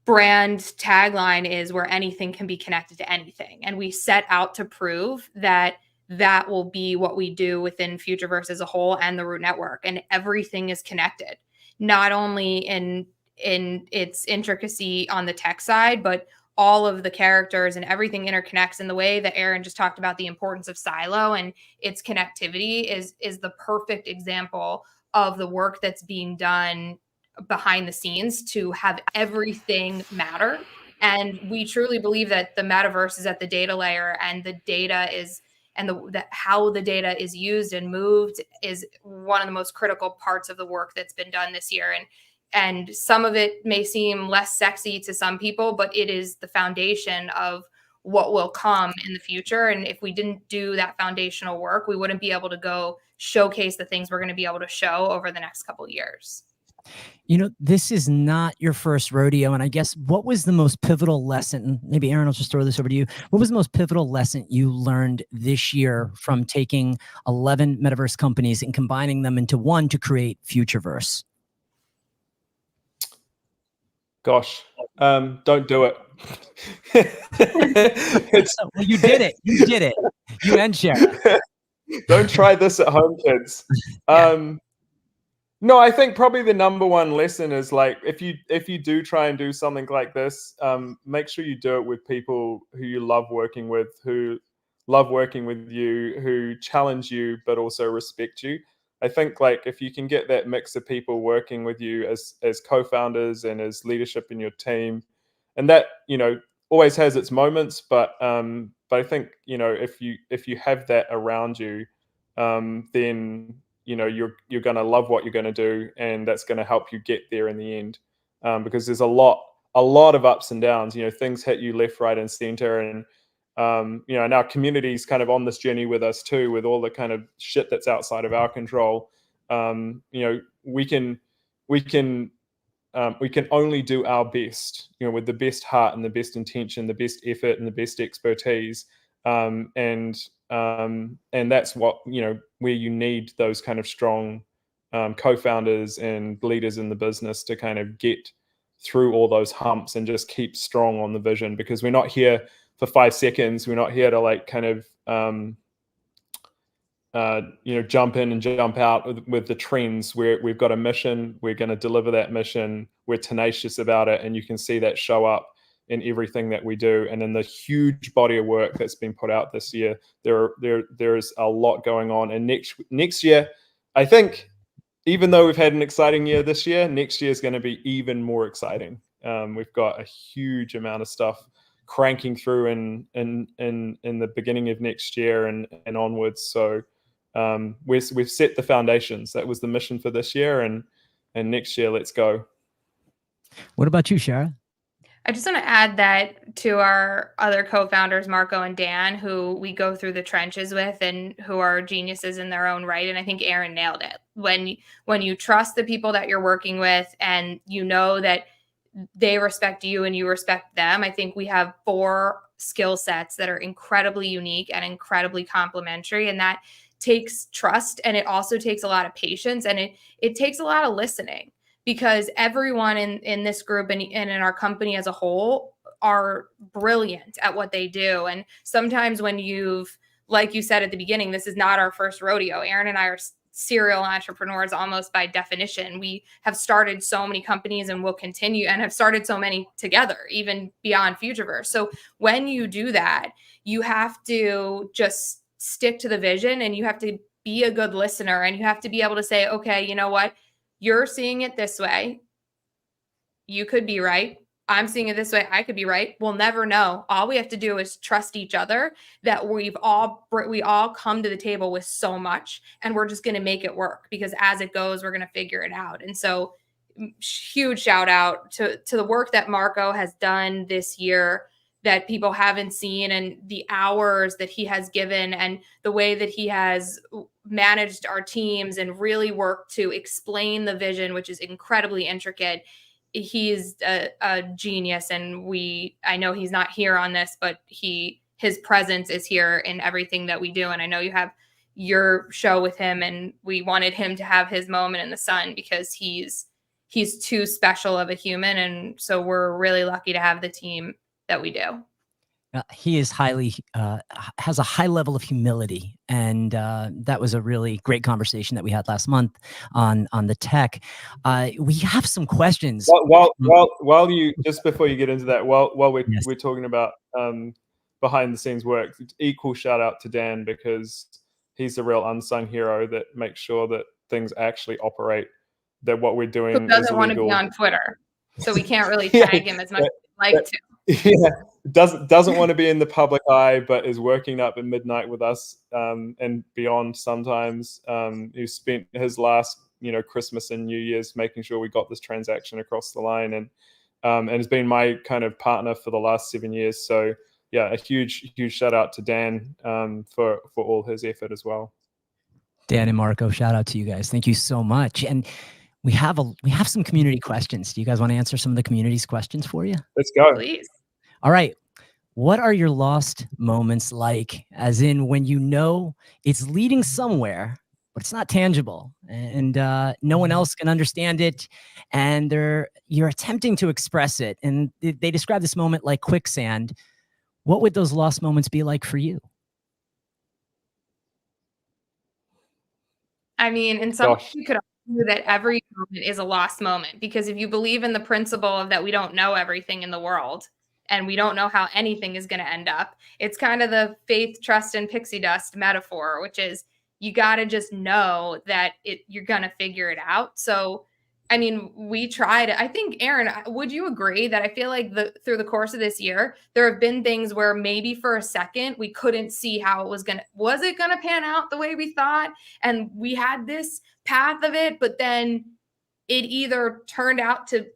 brand tagline is where anything can be connected to anything. And we set out to prove that will be what we do within Futureverse as a whole and the root network. And everything is connected, not only in its intricacy on the tech side, but all of the characters and everything interconnects in the way that Aaron just talked about. The importance of Sylo and its connectivity is the perfect example of the work that's being done behind the scenes to have everything matter. And we truly believe that the metaverse is at the data layer, and the data is, and how the data is used and moved is one of the most critical parts of the work that's been done this year. And some of it may seem less sexy to some people, but it is the foundation of what will come in the future. And if we didn't do that foundational work, we wouldn't be able to go showcase the things we're going to be able to show over the next couple of years. You know, this is not your first rodeo. And I guess, what was the most pivotal lesson? Maybe Aaron, I'll just throw this over to you. What was the most pivotal lesson you learned this year from taking 11 metaverse companies and combining them into one to create Futureverse? Gosh, don't do it. Well, you did it. You did it. You and Shara. Don't try this at home, kids. Yeah. No, I think probably the number one lesson is, like, if you do try and do something like this, make sure you do it with people who you love working with, who love working with you, who challenge you but also respect you. I think, like, if you can get that mix of people working with you as co-founders and as leadership in your team, and that, you know, always has its moments, but I think, you know, if you have that around you, then, you know, you're going to love what you're going to do, and that's going to help you get there in the end, because there's a lot of ups and downs. You know, things hit you left, right, and center, and you know, and our community's kind of on this journey with us too, with all the kind of shit that's outside of our control. You know, we can only do our best, you know, with the best heart and the best intention, the best effort and the best expertise, and that's what, you know, where you need those kind of strong co-founders and leaders in the business to kind of get through all those humps and just keep strong on the vision, because we're not here for 5 seconds. We're not here to, like, kind of you know, jump in and jump out with the trends. We've got a mission. We're going to deliver that mission. We're tenacious about it, and you can see that show up in everything that we do, and in the huge body of work that's been put out this year. There's a lot going on, and next year, I think, even though we've had an exciting year this year, next year is going to be even more exciting. We've got a huge amount of stuff cranking through in the beginning of next year and onwards. So we've set the foundations. That was the mission for this year, and next year, let's go. What about you, Shara? I just want to add that to our other co-founders, Marco and Dan, who we go through the trenches with and who are geniuses in their own right. And I think Aaron nailed it. When you trust the people that you're working with, and you know that they respect you and you respect them, I think we have 4 skill sets that are incredibly unique and incredibly complementary. And that takes trust, and it also takes a lot of patience, and it takes a lot of listening. Because everyone in this group and in our company as a whole are brilliant at what they do. And sometimes when like you said at the beginning, this is not our first rodeo. Aaron and I are serial entrepreneurs almost by definition. We have started so many companies and will continue, and have started so many together, even beyond Futureverse. So when you do that, you have to just stick to the vision, and you have to be a good listener, and you have to be able to say, okay, you know what? You're seeing it this way. You could be right. I'm seeing it this way. I could be right. We'll never know. All we have to do is trust each other, that we all come to the table with so much, and we're just going to make it work, because as it goes, we're going to figure it out. And so, huge shout out to the work that Marco has done this year that people haven't seen, and the hours that he has given, and the way that he has managed our teams and really worked to explain the vision, which is incredibly intricate. He's a genius, and I know he's not here on this, but his presence is here in everything that we do. And I know you have your show with him, and we wanted him to have his moment in the sun, because he's too special of a human. And so we're really lucky to have the team that we do. He is has a high level of humility, and that was a really great conversation that we had last month on the tech. We have some questions. While you, just before you get into that, while we're talking about behind the scenes work, equal shout out to Dan, because he's a real unsung hero that makes sure that things actually operate that what we're Who doing is doesn't want to illegal. be on Twitter, so we can't really Yeah, tag him as much as we'd like to. Yeah, doesn't want to be in the public eye, but is working up at midnight with us and beyond sometimes. Who spent his last, Christmas and New Year's making sure we got this transaction across the line, and has been my kind of partner for the last 7 years. So yeah, a huge shout out to Dan for all his effort as well. Dan and Marco, shout out to you guys. Thank you so much. And we have some community questions. Do you guys want to answer some of the community's questions for you? Let's go. Please. All right. What are your lost moments like? As in when it's leading somewhere, but it's not tangible, and no one else can understand it, and you're attempting to express it, and they describe this moment like quicksand. What would those lost moments be like for you? I mean, in some ways, you could argue that every moment is a lost moment, because if you believe in the principle of that we don't know everything in the world and we don't know how anything is going to end up, it's kind of the faith, trust, and pixie dust metaphor, which is you got to just know that you're going to figure it out. So, I mean, we tried. I think, Aaron, would you agree that I feel like through the course of this year, there have been things where maybe for a second we couldn't see how was it going to pan out the way we thought? And we had this path of it, but then it either turned out to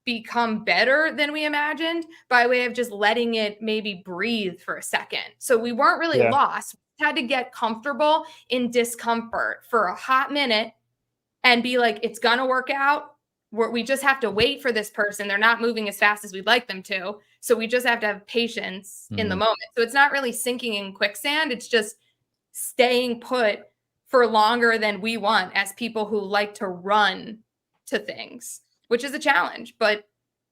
become better than we imagined by way of just letting it maybe breathe for a second. So we weren't really lost. We had to get comfortable in discomfort for a hot minute and be like, it's going to work out. We just have to wait for this person. They're not moving as fast as we'd like them to. So we just have to have patience in the moment. So it's not really sinking in quicksand. It's just staying put for longer than we want as people who like to run to things, which is a challenge, but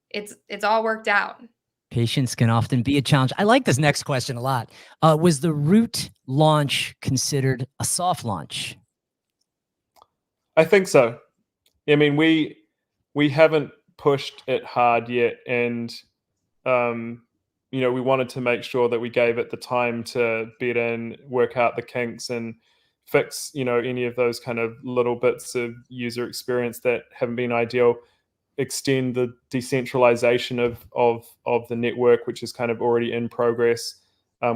it's all worked out. Patience can often be a challenge. I like this next question a lot. Was the Root launch considered a soft launch? I think so. I mean, we haven't pushed it hard yet, and we wanted to make sure that we gave it the time to bed in, work out the kinks, and fix any of those kind of little bits of user experience that haven't been ideal. Extend the decentralization of the network, which is kind of already in progress,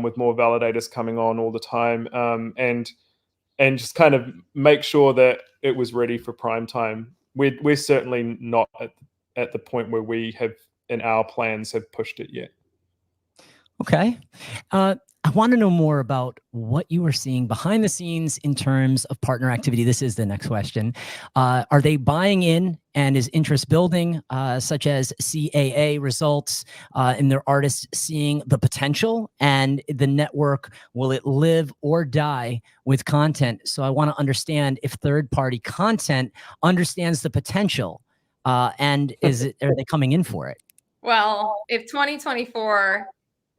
with more validators coming on all the time, and just kind of make sure that it was ready for prime time. We're certainly not at the point where we have in our plans have pushed it yet. Okay. I want to know more about what you are seeing behind the scenes in terms of partner activity. This is the next question. Are they buying in, and is interest building, such as CAA results in their artists seeing the potential and the network? Will it live or die with content? So I want to understand if third-party content understands the potential, and are they coming in for it? Well, if 2024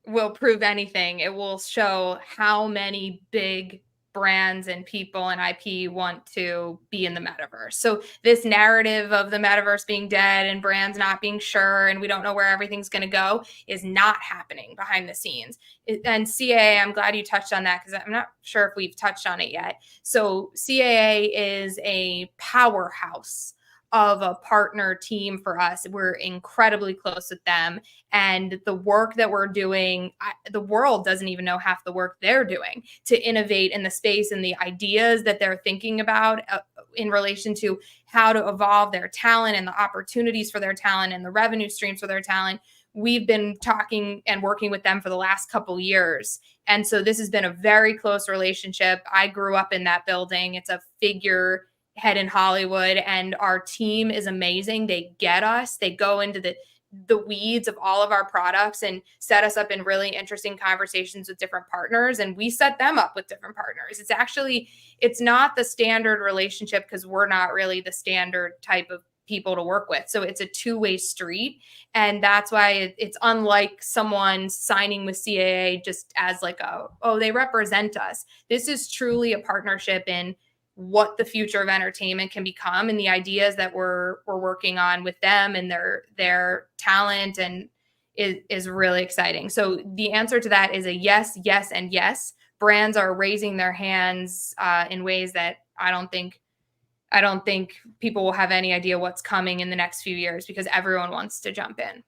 will prove anything, it will show how many big brands and people and IP want to be in the metaverse. So this narrative of the metaverse being dead and brands not being sure and we don't know where everything's going to go is not happening behind the scenes. And CAA, I'm glad you touched on that, because I'm not sure if we've touched on it yet. So CAA is a powerhouse of a partner team for us. We're incredibly close with them, and the work that we're doing, the world doesn't even know half the work they're doing to innovate in the space and the ideas that they're thinking about in relation to how to evolve their talent and the opportunities for their talent and the revenue streams for their talent. We've been talking and working with them for the last couple years. And so this has been a very close relationship. I grew up in that building. It's a figurehead in Hollywood, and our team is amazing. They get us. They go into the weeds of all of our products and set us up in really interesting conversations with different partners, and we set them up with different partners. It's not the standard relationship, because we're not really the standard type of people to work with. So it's a two-way street, and that's why it's unlike someone signing with CAA just as like they represent us. This is truly a partnership in what the future of entertainment can become, and the ideas that we're working on with them and their talent, and is really exciting. So the answer to that is a yes, yes, and yes. Brands are raising their hands in ways that I don't think I don't think people will have any idea what's coming in the next few years because everyone wants to jump in.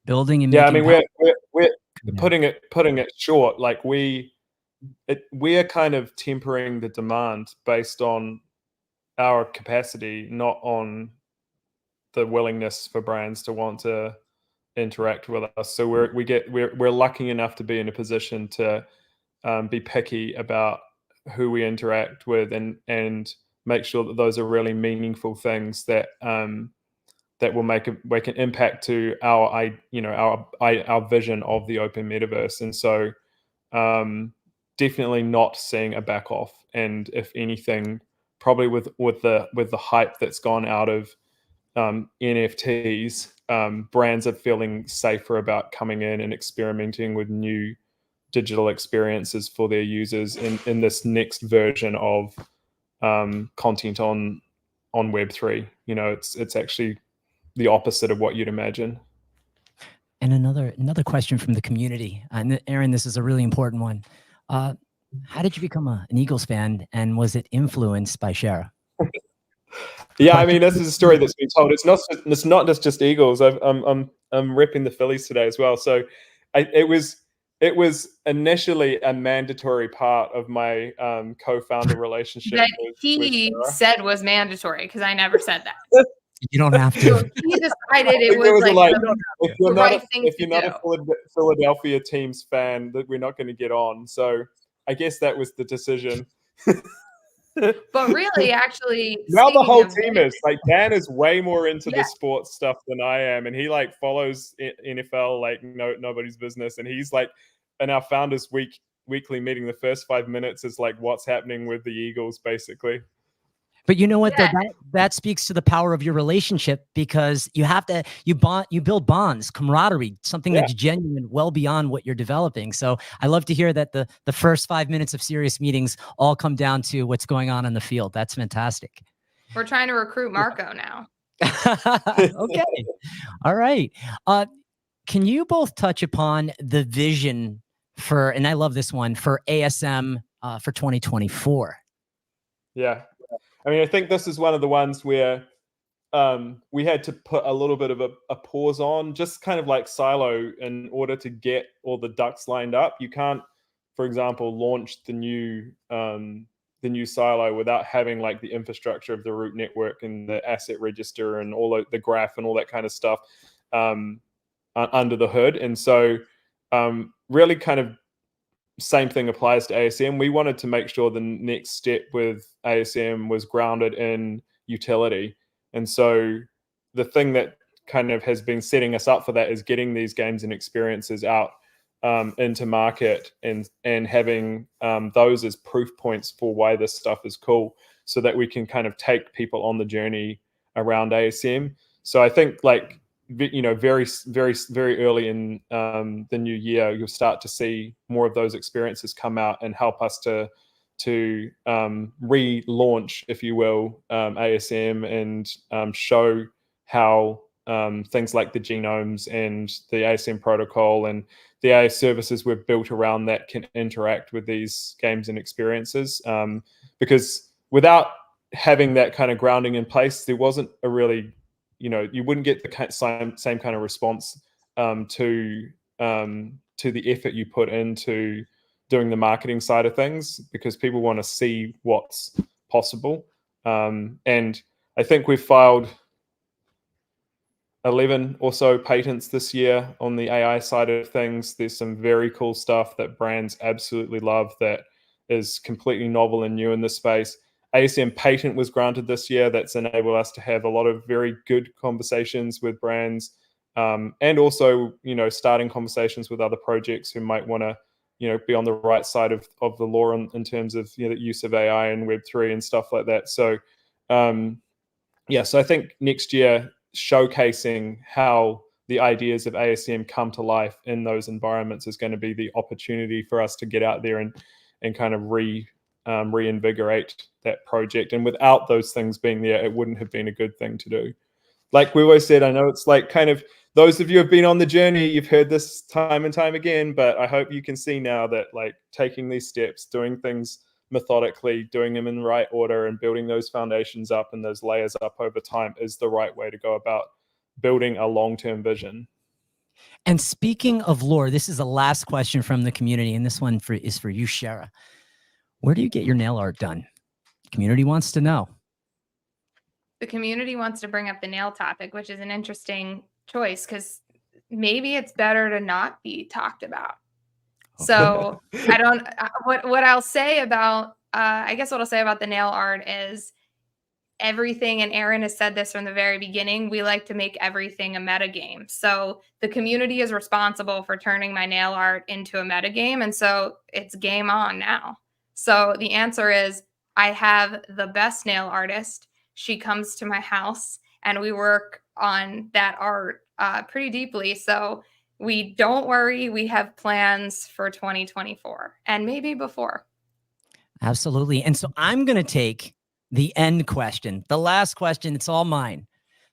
Building and Yeah, I making mean, we're Yeah. putting it short. Like we are kind of tempering the demand based on our capacity, not on the willingness for brands to want to interact with us. So we're lucky enough to be in a position to be picky about who we interact with and make sure that those are really meaningful things that that will make an impact to our vision of the open metaverse. And so definitely not seeing a back off, and if anything, probably with the hype that's gone out of NFTs, brands are feeling safer about coming in and experimenting with new digital experiences for their users in this next version of content on Web3. You know, it's actually the opposite of what you'd imagine. And another question from the community, and Aaron, this is a really important one. How did you become an Eagles fan, and was it influenced by Shara? Yeah, I mean, this is a story that's been told. It's not just Eagles. I'm repping the Phillies today as well. So it was initially a mandatory part of my co-founder relationship. That with he Shara. said was mandatory because I never said that. You don't have So to. he decided it was like if you're the not right thing if to you're not do. a Philadelphia teams fan, that we're not going to get on. So I guess that was the decision. But really, actually, Now the speaking whole of team which- is like, Dan is way more into Yeah. the sports stuff than I am, and he like follows NFL like nobody's business. And he's like, in our founders weekly meeting, the first 5 minutes is like what's happening with the Eagles, basically. But you know what, Yeah. though, that speaks to the power of your relationship, because you build bonds, camaraderie, something Yeah. that's genuine, well beyond what you're developing. So I love to hear that the first 5 minutes of serious meetings all come down to what's going on in the field. That's fantastic. We're trying to recruit Marco now. Okay. All right. Can you both touch upon the vision for, and I love this one, for ASM for 2024? Yeah. I mean, I think this is one of the ones where we had to put a little bit of a pause on, just kind of like Sylo, in order to get all the ducks lined up. You can't, for example, launch the new Sylo without having like the infrastructure of the root network and the asset register and all the graph and all that kind of stuff under the hood. And so really kind of same thing applies to ASM. We wanted to make sure the next step with ASM was grounded in utility. And so the thing that kind of has been setting us up for that is getting these games and experiences out into market and having those as proof points for why this stuff is cool, so that we can kind of take people on the journey around ASM. So I think, like, you know, very early in the new year, you'll start to see more of those experiences come out and help us to relaunch, if you will, ASM, and show how things like the genomes and the ASM protocol and the AI services we've built around that can interact with these games and experiences. Because without having that kind of grounding in place, there wasn't a really, you know, you wouldn't get the same kind of response to the effort you put into doing the marketing side of things, because people want to see what's possible. And I think we've filed 11 or so patents this year on the AI side of things. There's some very cool stuff that brands absolutely love that is completely novel and new in this space. ASM patent was granted this year. That's enabled us to have a lot of very good conversations with brands, and also, you know, starting conversations with other projects who might want to, you know, be on the right side of the law in terms of, you know, the use of AI and Web3 and stuff like that. So, yeah, so I think next year, showcasing how the ideas of ASM come to life in those environments is going to be the opportunity for us to get out there and kind of reinvigorate that project. And without those things being there, it wouldn't have been a good thing to do. Like we always said, I know it's like kind of, those of you who have been on the journey, you've heard this time and time again, but I hope you can see now that, like, taking these steps, doing things methodically doing them in the right order and building those foundations up and those layers up over time is the right way to go about building a long-term vision. And speaking of lore, this is the last question from the community, and this one is for you, Shara. Where do you get your nail art done? The community wants to know. The community wants to bring up the nail topic, which is an interesting choice because maybe it's better to not be talked about. So I don't, what I'll say about, I guess what I'll say about the nail art is everything, and Aaron has said this from the very beginning, we like to make everything a metagame. So the community is responsible for turning my nail art into a metagame. And so it's game on now. So the answer is I have the best nail artist. She comes to my house and we work on that art pretty deeply. So we don't worry. We have plans for 2024 and maybe before. Absolutely. And so I'm going to take the end question, the last question. It's all mine.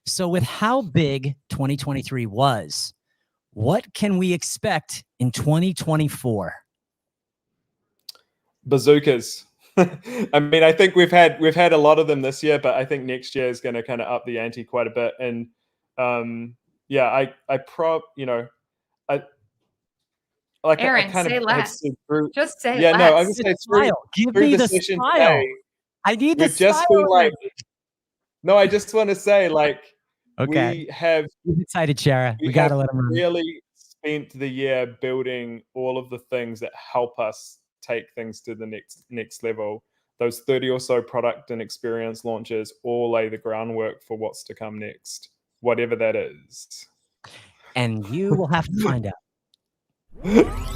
So with how big 2023 was, what can we expect in 2024? Bazookas. I mean, I think we've had a lot of them this year, but I think next year is going to kind of up the ante quite a bit. And yeah, Aaron, I kind say of less. Just say yeah, less. no, I would say Give me the smile. I need the just smile. been like, no, I just want to say, like, okay, we have he's excited, Shara. We got to let him run. Really spent the year building all of the things that help us take things to the next level. Those 30 or so product and experience launches all lay the groundwork for what's to come next, whatever that is. And you will have to find out.